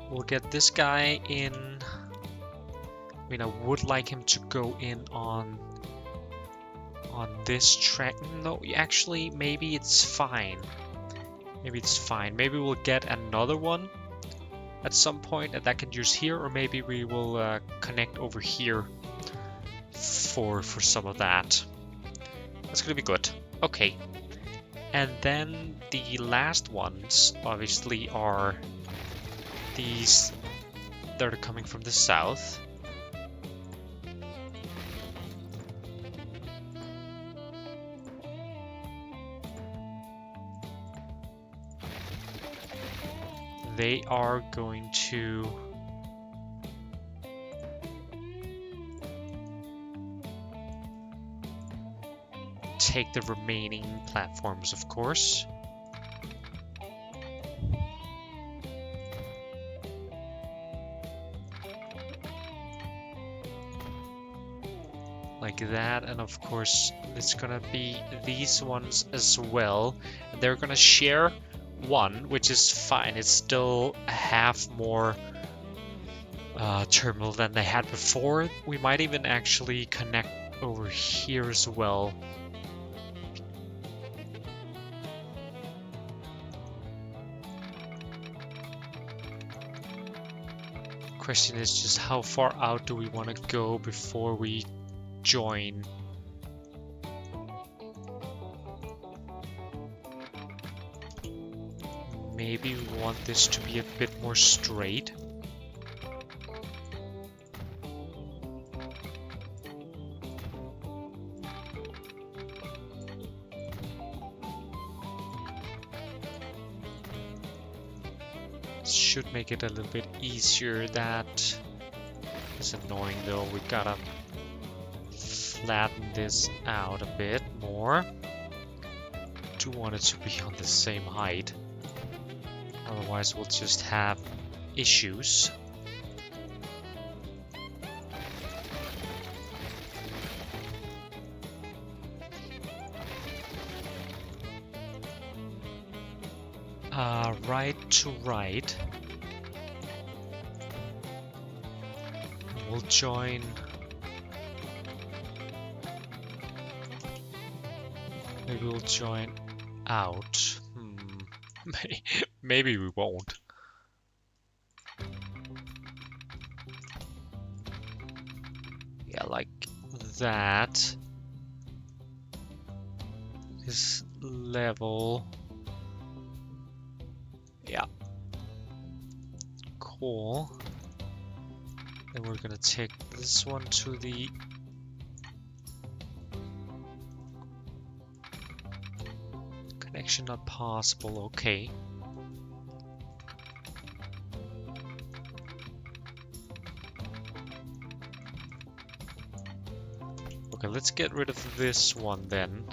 We'll get this guy in. I mean, I would like him to go in on this track. No, actually, maybe it's fine. Maybe we'll get another one at some point that can use here, or maybe we will connect over here for some of that. That's gonna be good. Okay. And then the last ones obviously are these that are coming from the south. They are going to take the remaining platforms, of course. Like that, and of course it's gonna be these ones as well. And they're gonna share one, which is fine. It's still a half more terminal than they had before. We might even actually connect over here as well. Question is just how far out do we want to go before we join? Maybe we want this to be a bit more straight. Should make it a little bit easier. That is annoying though. We gotta flatten this out a bit more. Do want it to be on the same height. Otherwise we'll just have issues. Right to right. We'll join. Maybe we'll join out. Maybe we won't. Yeah, like that. This level. Yeah. Cool. Then we're gonna take this one to the connection not possible. Okay. Okay, let's get rid of this one then,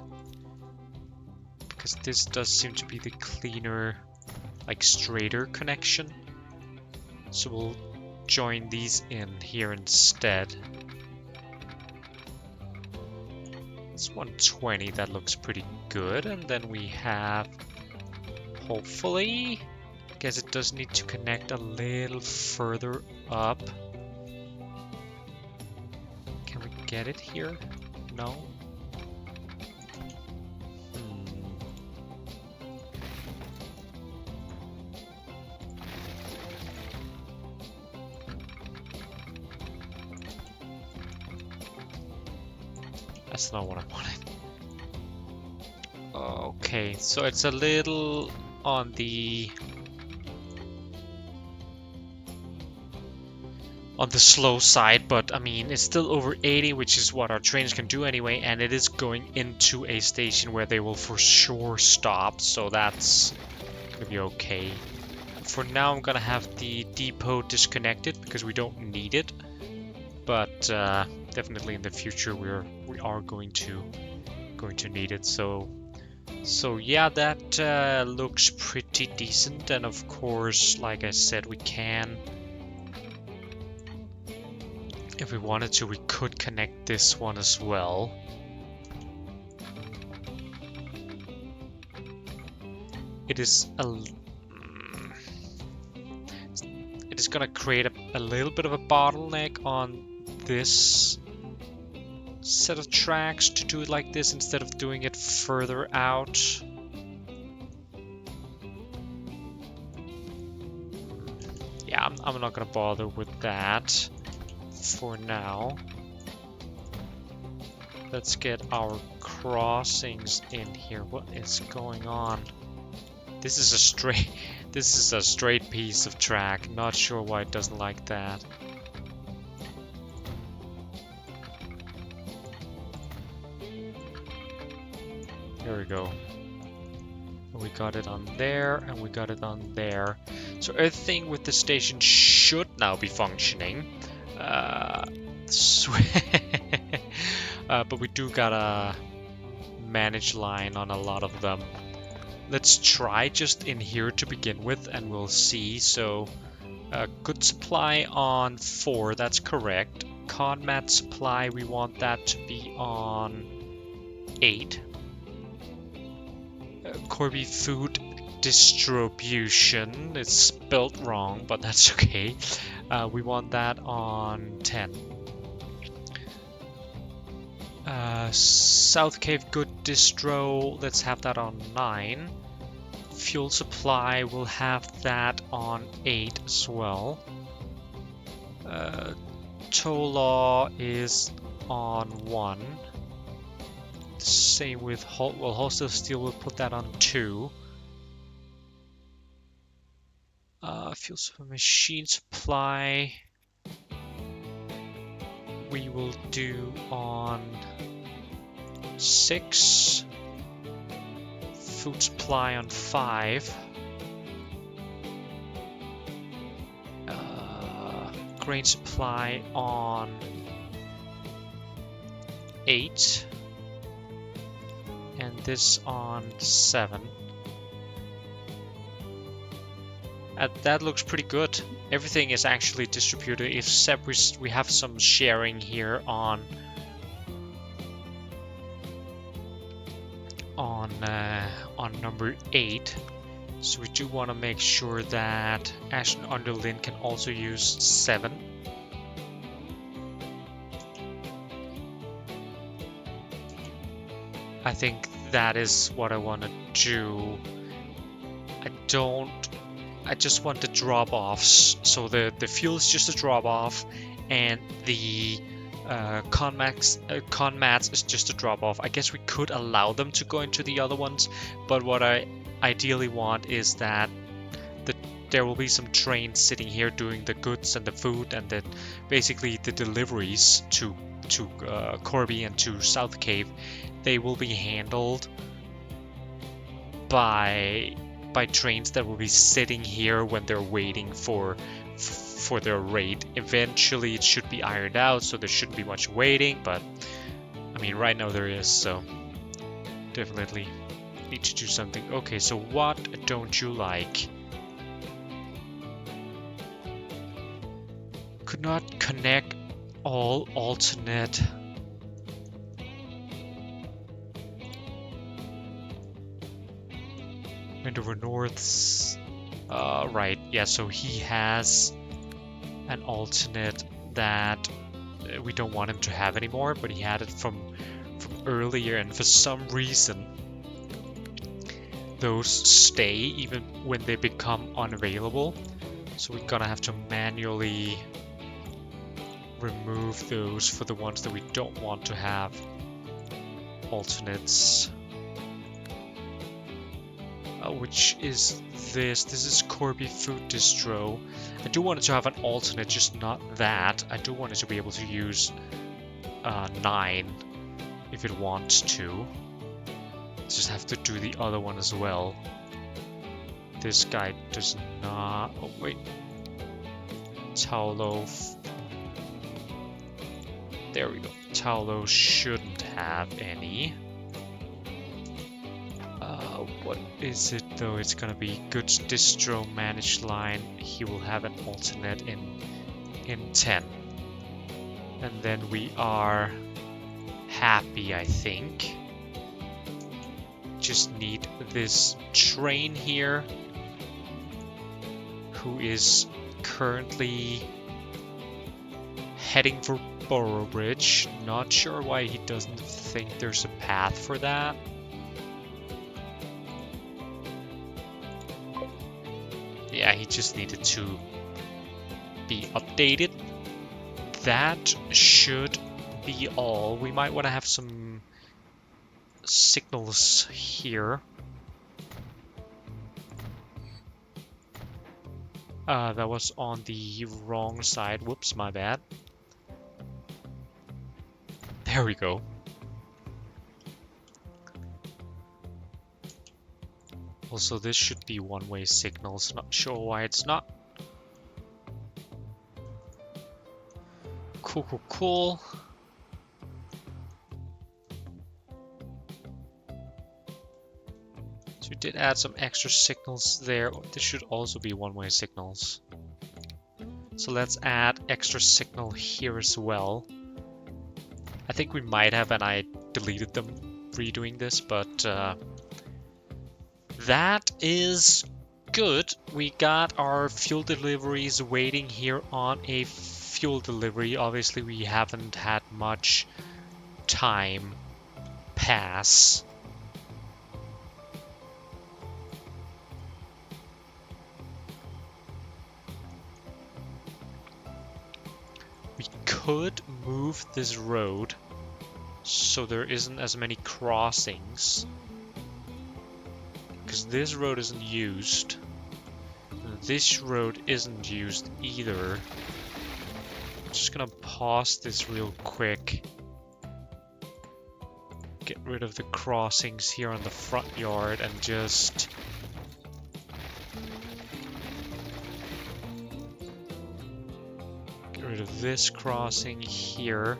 because this does seem to be the cleaner, like straighter connection. So we'll join these in here instead. It's 120, that looks pretty good. And then we have, hopefully, I guess it does need to connect a little further up. Can we get it here? No? That's not what I wanted. Okay, so it's a little on the slow side, but I mean it's still over 80, which is what our trains can do anyway, and it is going into a station where they will for sure stop, so that's gonna be okay. For now I'm gonna have the depot disconnected because we don't need it, but definitely in the future we are going to need it. So yeah, that looks pretty decent. And of course, like I said, we can, if we wanted to, we could connect this one as well. It is gonna create a little bit of a bottleneck on this set of tracks to do it like this instead of doing it further out. Yeah, I'm not gonna bother with that for now. Let's get our crossings in here. What is going on? This is a straight piece of track. Not sure why it doesn't like that. There we go. We got it on there, and we got it on there. So everything with the station should now be functioning. But we do got a manage line on a lot of them. Let's try just in here to begin with, and we'll see. So, good supply on 4, that's correct. Conmat supply, we want that to be on 8. Corby food distribution, it's spelled wrong, but that's okay. We want that on 10. South Cave good distro, let's have that on 9. Fuel supply, we'll have that on 8 as well. Tow law is on 1. Same with wholesale steel, we'll put that on 2. Fuel supply, machine supply, we will do on 6. Food supply on 5. Grain supply on 8. And this on 7. That looks pretty good. Everything is actually distributed, except we have some sharing here on number 8. So we do want to make sure that Ashton Underlin can also use 7. I think that is what I want to do. I just want the drop-offs. So the fuel is just a drop-off, and the conmats is just a drop-off. I guess we could allow them to go into the other ones, but what I ideally want is that there will be some trains sitting here doing the goods and the food and basically the deliveries to Corby and to South Cave. They will be handled by trains that will be sitting here when they're waiting for their raid. Eventually it should be ironed out, so there shouldn't be much waiting, but I mean right now there is, so definitely need to do something. Okay, so what don't you like? Could not connect all alternate. Windover North's right, yeah, so he has an alternate that we don't want him to have anymore, but he had it from earlier, and for some reason those stay even when they become unavailable. So we're gonna have to manually remove those for the ones that we don't want to have alternates. Which is this? This is Corby Food Distro. I do want it to have an alternate, just not that. I do want it to be able to use 9 if it wants to. Just have to do the other one as well. This guy does not. Oh wait, Taulo. There we go. Taulo shouldn't have any. What is it though? It's gonna be goods distro managed line. He will have an alternate in 10. And then we are happy, I think. Just need this train here, who is currently heading for Boroughbridge. Not sure why he doesn't think there's a path for that. Yeah, he just needed to be updated. That should be all. We might want to have some signals here. That was on the wrong side. Whoops, my bad. There we go. Also, this should be one-way signals. Not sure why it's not. Cool, cool, cool. So we did add some extra signals there. This should also be one-way signals. So let's add extra signal here as well. I think we might have, and I deleted them redoing this, but that is good. We got our fuel deliveries waiting here on a fuel delivery. Obviously, we haven't had much time pass. We could move this road so there isn't as many crossings, because this road isn't used. This road isn't used either. I'm just gonna pause this real quick. Get rid of the crossings here on the front yard and just get rid of this crossing here.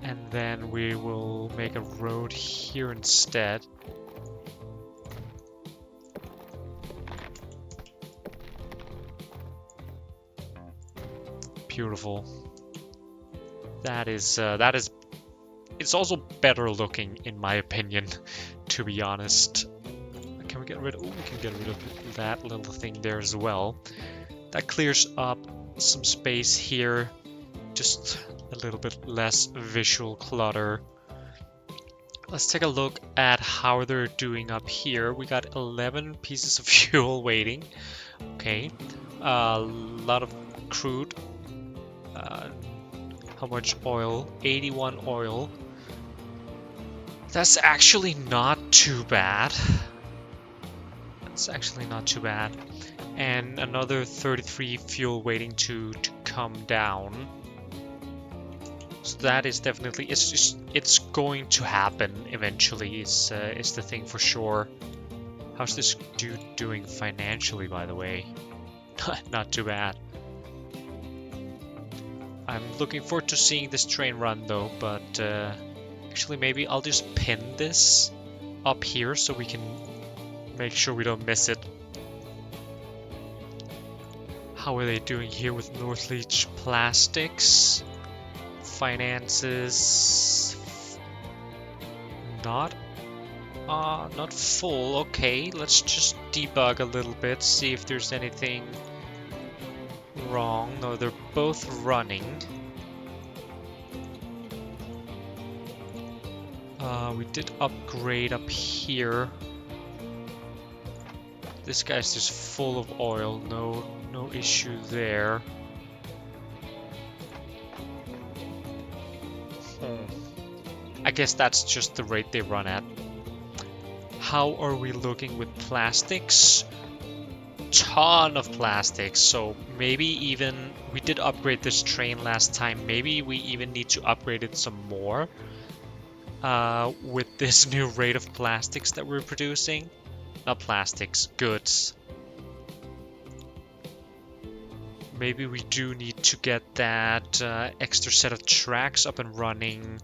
And then we will make a road here instead. Beautiful. That is, it's also better looking in my opinion, to be honest. Can we get rid of, we can get rid of that little thing there as well. That clears up some space here, just a little bit less visual clutter. Let's take a look at how they're doing up here. We got 11 pieces of fuel waiting. Okay, a lot of crude. How much oil? 81 oil. That's actually not too bad. That's actually not too bad. And another 33 fuel waiting to come down. So that is definitely, it's going to happen eventually. Is the thing for sure. How's this dude doing financially, by the way? Not too bad. I'm looking forward to seeing this train run though, but actually maybe I'll just pin this up here so we can make sure we don't miss it. How are they doing here with Northleach Plastics? Finances not full. Okay, let's just debug a little bit, see if there's anything wrong. No, they're both running. We did upgrade up here. This guy's just full of oil. No issue there. I guess that's just the rate they run at. How are we looking with plastics? Ton of plastics, so maybe even we did upgrade this train last time. Maybe we even need to upgrade it some more with this new rate of plastics that we're producing. Not plastics, goods. Maybe we do need to get that extra set of tracks up and running.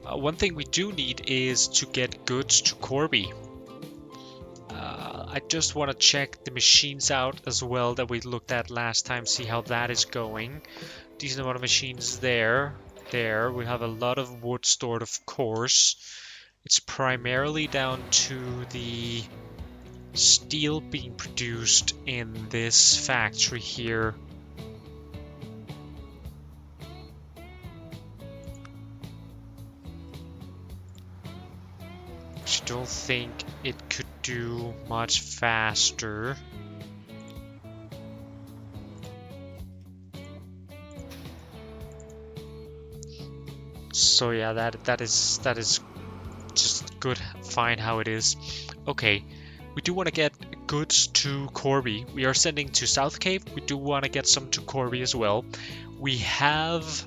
One thing we do need is to get goods to Corby. I just want to check the machines out as well that we looked at last time, see how that is going. Decent amount of machines there. There, we have a lot of wood stored, of course. It's primarily down to the steel being produced in this factory here. I don't think it could do much faster. So yeah, that is just good, fine how it is. Okay, we do want to get goods to Corby. We are sending to South Cave. We do want to get some to Corby as well. We have,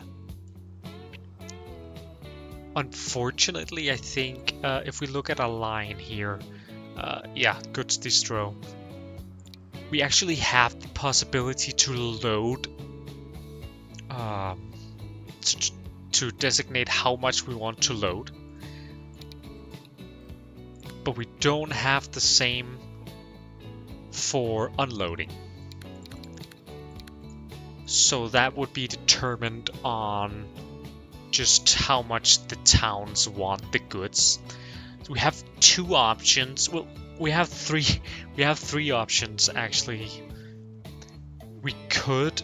unfortunately, I think if we look at a line here, yeah, goods distro. We actually have the possibility to load, to designate how much we want to load. But we don't have the same for unloading. So that would be determined on just how much the towns want the goods. So we have two options. Well, we have three options actually. We could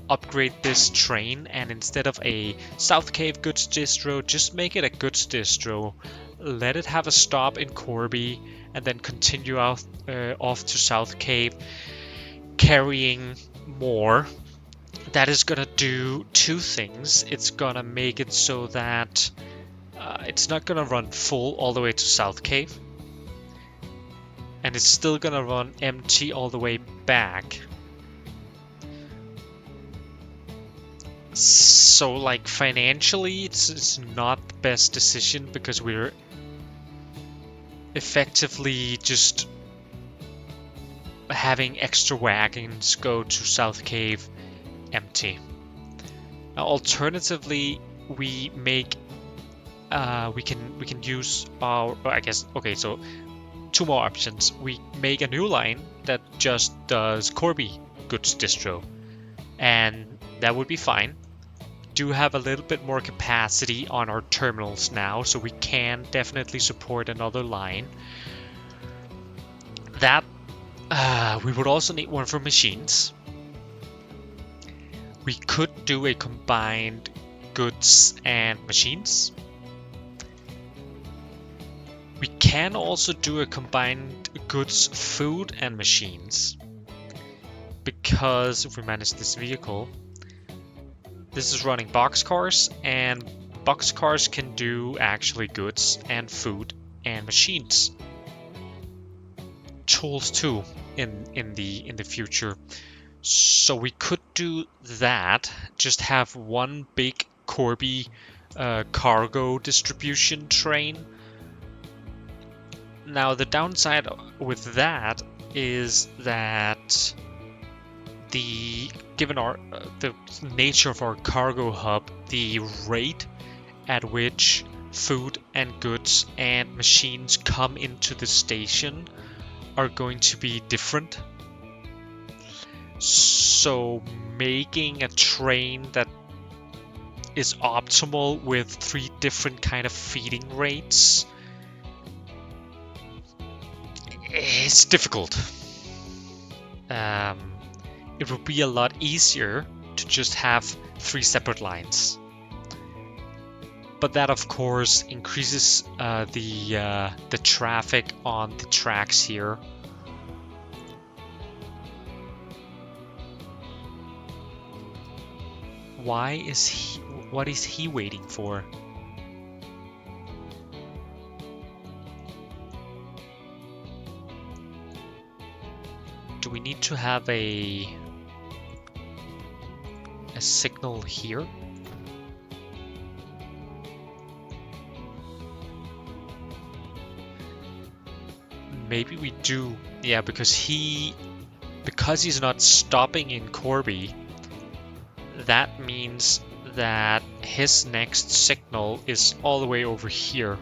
upgrade this train and instead of a South Cave goods distro, just make it a goods distro. Let it have a stop in Corby and then continue out off to South Cave, carrying more. That is gonna do two things. It's gonna make it so that it's not gonna run full all the way to South Cave, and it's still gonna run empty all the way back. So like financially, it's not the best decision because we're effectively just having extra wagons go to South Cave empty. Now, alternatively, we make we can use our, I guess, okay, so two more options. We make a new line that just does Corby goods distro, and that would be fine. Do have a little bit more capacity on our terminals now, so we can definitely support another line. That we would also need one for machines. We could do a combined goods and machines. We can also do a combined goods, food, and machines. Because if we manage this vehicle, this is running boxcars, and boxcars can do actually goods and food and machines. Tools too in the future. So we could do that, just have one big Corby cargo distribution train. Now the downside with that is that given the nature of our cargo hub, the rate at which food and goods and machines come into the station are going to be different. So making a train that is optimal with 3 different kind of feeding rates is difficult. It would be a lot easier to just have 3 separate lines. But that of course increases the traffic on the tracks here. What is he waiting for? Do we need to have a signal here? Maybe we do. Yeah, because he's not stopping in Corby, that means that his next signal is all the way over here.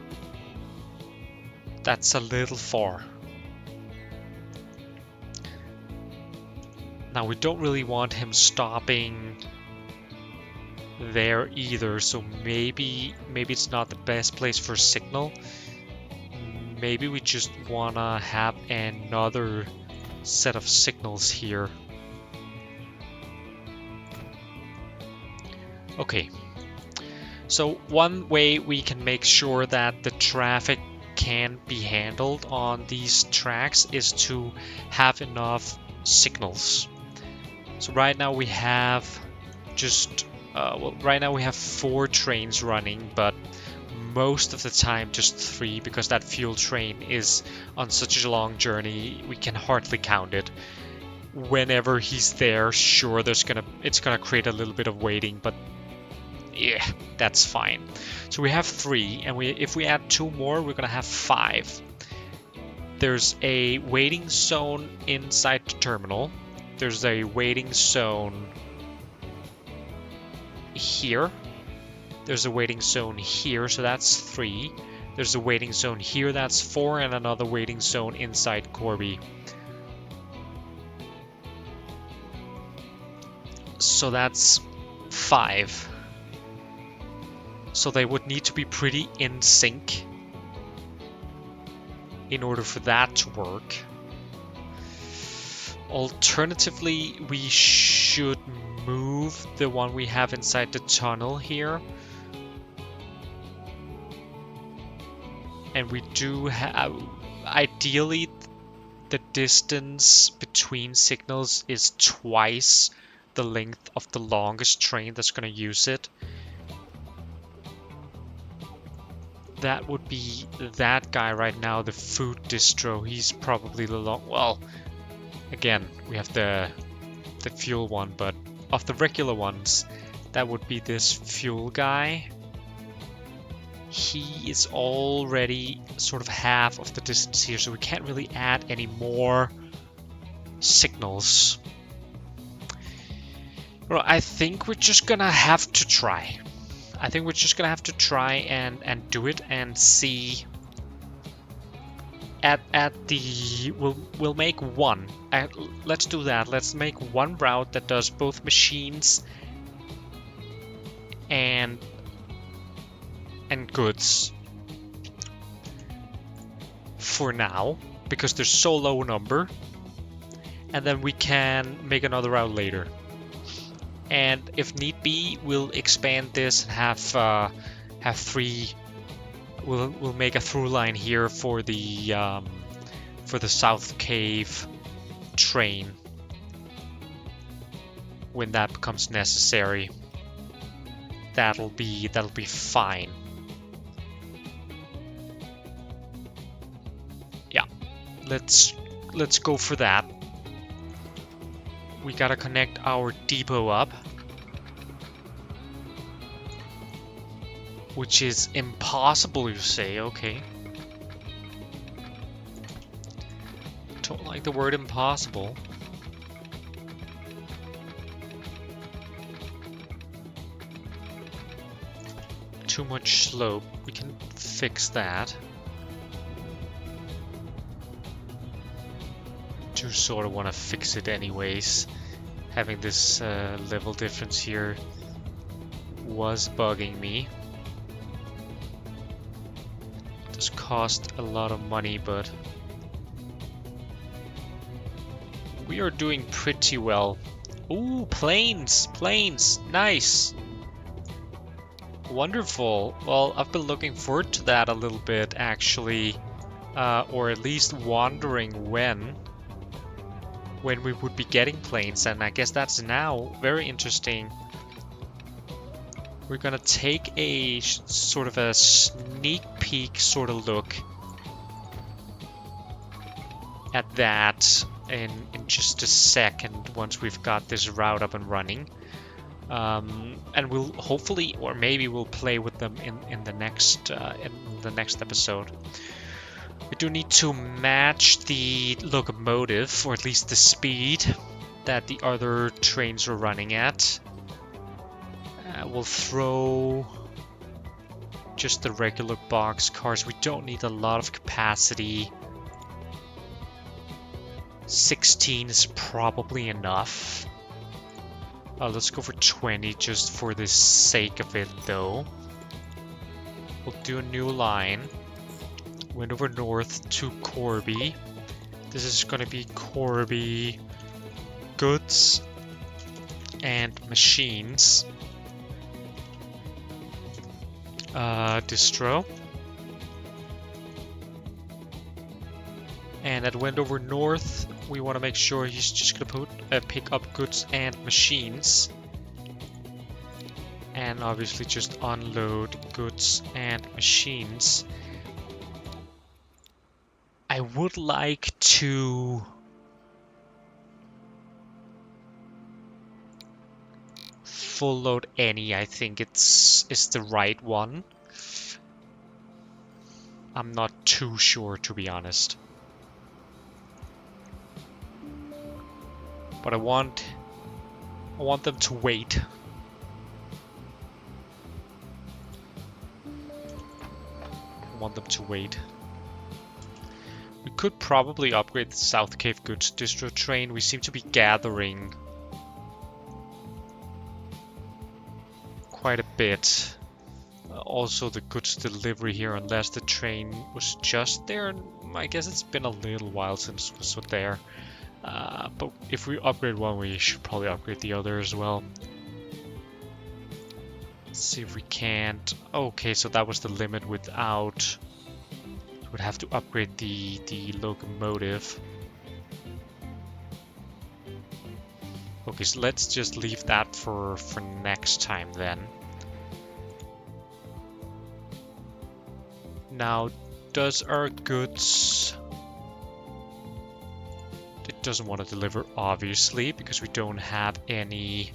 That's a little far. Now we don't really want him stopping there either, so maybe it's not the best place for a signal. Maybe we just wanna have another set of signals here. Okay, so one way we can make sure that the traffic can be handled on these tracks is to have enough signals. So right now we have just well, right now we have 4 trains running, but most of the time just 3, because that fuel train is on such a long journey, we can hardly count it. Whenever he's there, sure, it's gonna create a little bit of waiting, but yeah, that's fine. So we have 3, and if we add 2 more, we're gonna have 5. There's a waiting zone inside the terminal. There's a waiting zone here. There's a waiting zone here, so that's 3. There's a waiting zone here, that's 4, and another waiting zone inside Corby. So that's 5. So they would need to be pretty in sync in order for that to work. Alternatively, we should move the one we have inside the tunnel here. And we do have, ideally, the distance between signals is twice the length of the longest train that's going to use it. That would be that guy right now, the food distro. He's probably the well, again, we have the fuel one, but of the regular ones, that would be this fuel guy. He is already sort of half of the distance here, so we can't really add any more signals. Well, I think we're just gonna have to try. I think we're just gonna have to try and do it and see. At the we'll make one. Let's do that. Let's make one route that does both machines and goods for now, because there's so low a number, and then we can make another route later. And if need be, we'll expand this and have 3. We'll make a through line here for the South Cave train when that becomes necessary. That'll be fine. Yeah, let's go for that. We gotta connect our depot up, which is impossible, you say. Okay. Don't like the word impossible. Too much slope. We can fix that. Do sort of want to fix it anyways. Having this level difference here was bugging me. It does cost a lot of money, but we are doing pretty well. Ooh, planes! Planes! Nice! Wonderful. Well, I've been looking forward to that a little bit, actually. Or at least wondering when we would be getting planes, and I guess that's now. Very interesting. We're gonna take a sort of a sneak peek sort of look at that in just a second once we've got this route up and running. And we'll hopefully, or maybe we'll play with them in the next episode. We do need to match the locomotive, or at least the speed that the other trains are running at. We'll throw just the regular box cars. We don't need a lot of capacity. 16 is probably enough. Let's go for 20 just for the sake of it, though. We'll do a new line. Wendover North to Corby. This is going to be Corby goods and machines. Distro. And at Wendover North, we want to make sure he's just going to pick up goods and machines. and obviously just unload goods and machines. I would like to full load any. I think it's the right one. I'm not too sure, to be honest. But I want them to wait. I want them to wait. We could probably upgrade the South Cave Goods distro train. We seem to be gathering quite a bit. Also the goods delivery here, unless the train was just there. I guess it's been a little while since it was there. But if we upgrade one, we should probably upgrade the other as well. Let's see if we can't. Okay, so that was the limit without. Would have to upgrade the locomotive. Okay, so let's just leave that for next time then. Now, does our goods... It doesn't want to deliver, obviously, because we don't have any...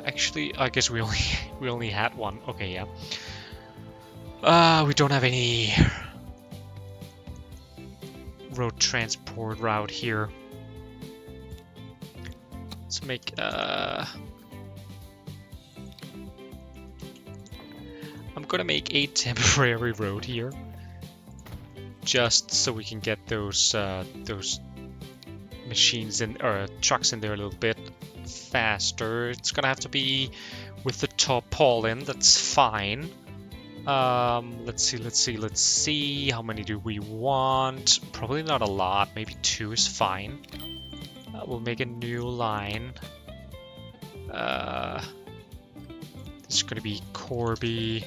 Actually, I guess we only had one. Okay, yeah. We don't have any road transport route here. Let's make I'm gonna make a temporary road here, just so we can get those machines in, or trucks in there a little bit faster. It's gonna have to be with the tarpaulin. That's fine. Let's see. How many do we want? Probably not a lot. Maybe 2 is fine. We'll make a new line. This is gonna be Corby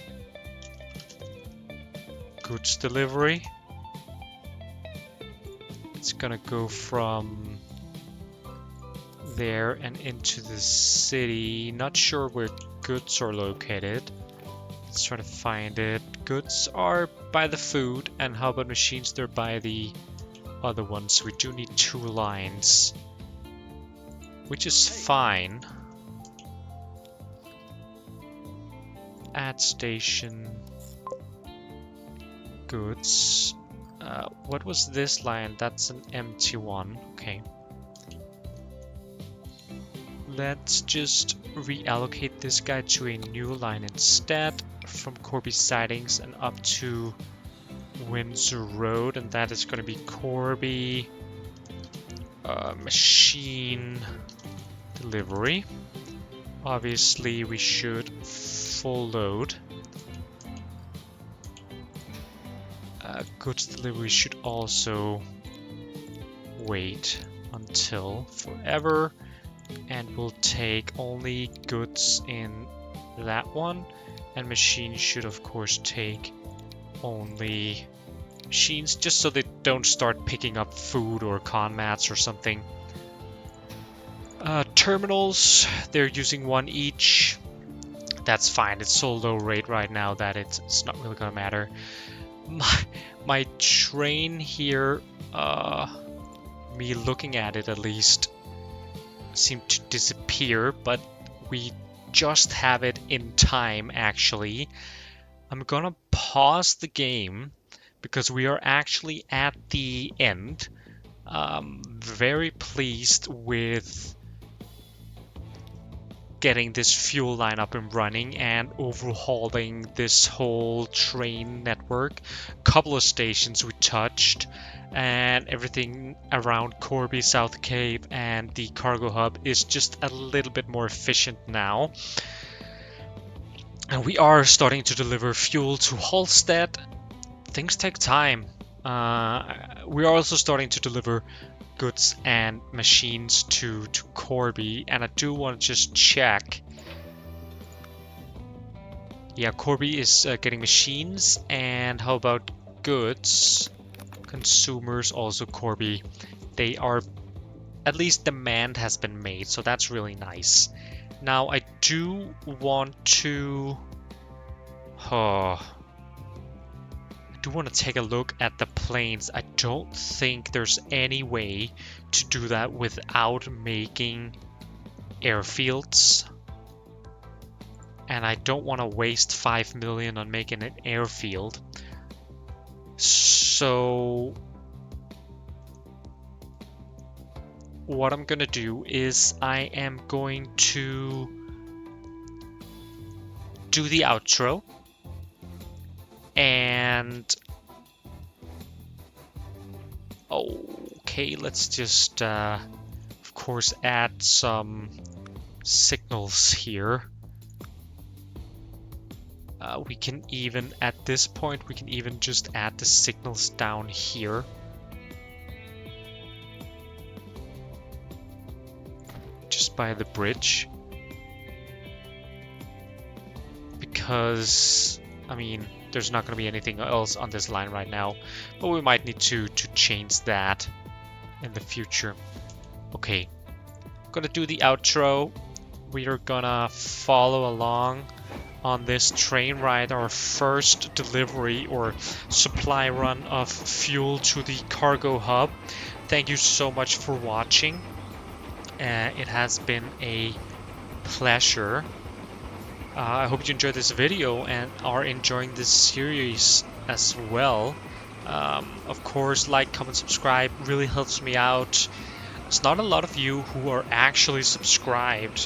goods delivery. It's gonna go from there and into the city. Not sure where goods are located. Let's try to find it. Goods are by the food, and how about machines? They're by the other ones. So we do need 2 lines, which is fine. Add station goods. What was this line? That's an empty one. Okay. Let's just reallocate this guy to a new line instead, from Corby Sidings and up to Windsor Road, and that is going to be Corby machine delivery. Obviously, we should full load. Goods delivery should also wait until forever. And we'll take only goods in that one, and machines should of course take only machines, just so they don't start picking up food or con mats or something. Terminals, they're using 1 each. That's fine. It's so low rate right now that it's not really gonna matter. My train here, me looking at it at least, seemed to disappear, but we just have it in time actually. I'm gonna pause the game because we are actually at the end. Very pleased with getting this fuel line up and running and overhauling this whole train network. Couple of stations we touched, and everything around Corby, South Cave, and the cargo hub is just a little bit more efficient now. And we are starting to deliver fuel to Halstead. Things take time. We are also starting to deliver goods and machines to Corby, and I do want to just check. Yeah, Corby is getting machines, and how about goods? Consumers also, Corby. They are, at least demand has been made, so that's really nice. Now I do want to, I do want to take a look at the planes. I don't think there's any way to do that without making airfields. And I don't want to waste 5 million on making an airfield. So what I'm gonna do is I am going to do the outro, and okay, let's just of course add some signals here. We can even, at this point, we can even just add the signals down here. Just by the bridge. Because, I mean, there's not going to be anything else on this line right now. But we might need to change that in the future. Okay, I'm going to do the outro. We are going to follow along on this train ride, our first delivery or supply run of fuel to the cargo hub. Thank you so much for watching. It has been a pleasure. I hope you enjoyed this video and are enjoying this series as well. Of course, like, comment, subscribe really helps me out. There's not a lot of you who are actually subscribed,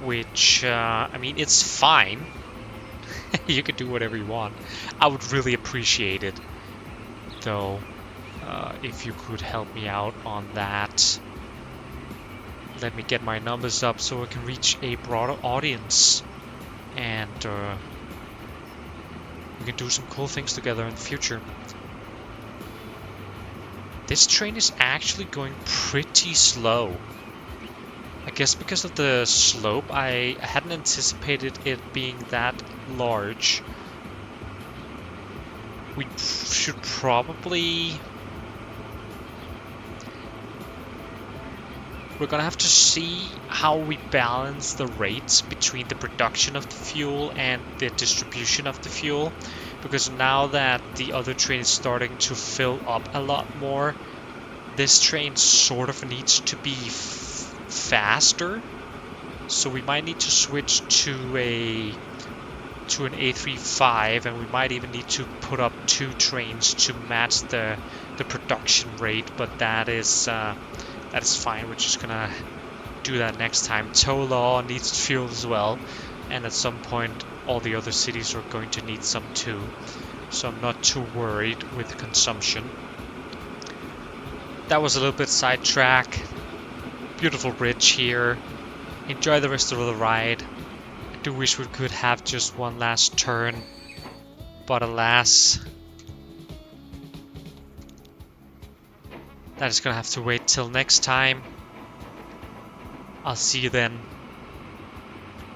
which, I mean, it's fine. You can do whatever you want. I would really appreciate it, though, if you could help me out on that. Let me get my numbers up so I can reach a broader audience, and we can do some cool things together in the future. This train is actually going pretty slow. I guess because of the slope, I hadn't anticipated it being that large. We should probably... We're gonna have to see how we balance the rates between the production of the fuel and the distribution of the fuel. Because now that the other train is starting to fill up a lot more, this train sort of needs to be faster, so we might need to switch to an A35, and we might even need to put up 2 trains to match the production rate, but that is fine. We're just gonna do that next time. Tow needs fuel as well, and at some point all the other cities are going to need some too, so I'm not too worried with consumption. That was a little bit sidetrack. Beautiful bridge here. Enjoy the rest of the ride. I do wish we could have just one last turn, but alas, that is gonna have to wait till next time. I'll see you then.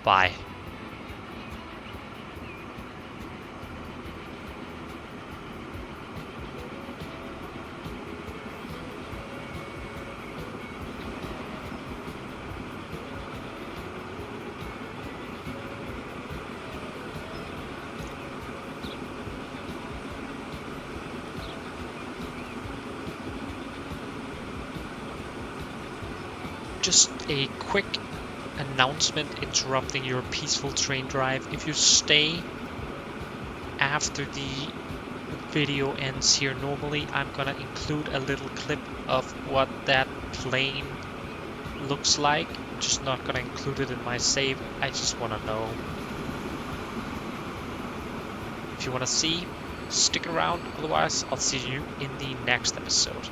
Bye. Just a quick announcement interrupting your peaceful train drive. If you stay after the video ends here, normally I'm gonna include a little clip of what that plane looks like. Just not gonna include it in my save. I just wanna know. If you wanna see, stick around. Otherwise, I'll see you in the next episode.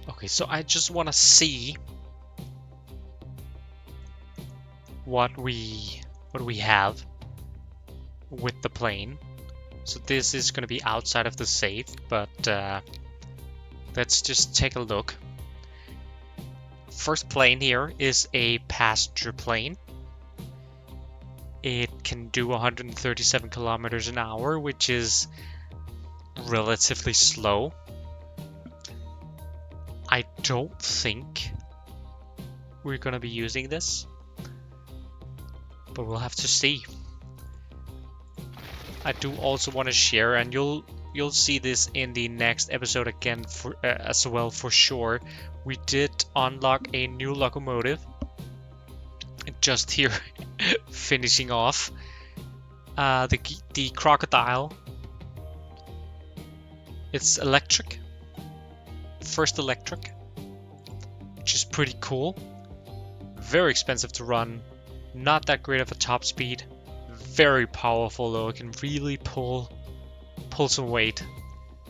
Okay, so I just want to see what we have with the plane. So this is going to be outside of the safe, but let's just take a look. First plane here is a passenger plane. It can do 137 kilometers an hour, which is relatively slow. I don't think we're going to be using this, but we'll have to see. I do also want to share, and you'll see this in the next episode again as well for sure. We did unlock a new locomotive. Just here, finishing off the crocodile. It's electric. First electric, which is pretty cool. Very expensive to run. Not that great of a top speed. Very powerful though. It can really pull some weight.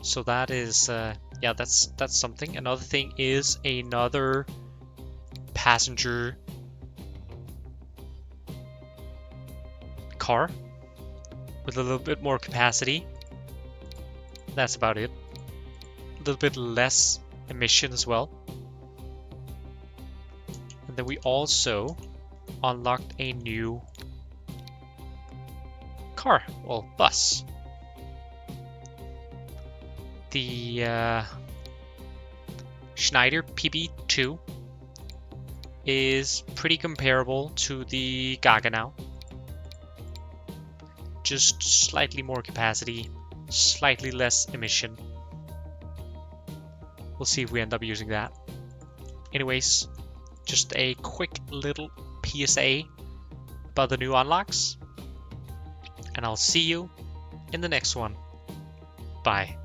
So that is yeah, that's something. Another thing is another passenger car with a little bit more capacity. That's about it. A little bit less emission as well. And then we also unlocked a new car, well, bus. The Schneider PB2 is pretty comparable to the Gaggenau. Just slightly more capacity, slightly less emission. We'll see if we end up using that. Anyways, just a quick little PSA about the new unlocks. And I'll see you in the next one. Bye.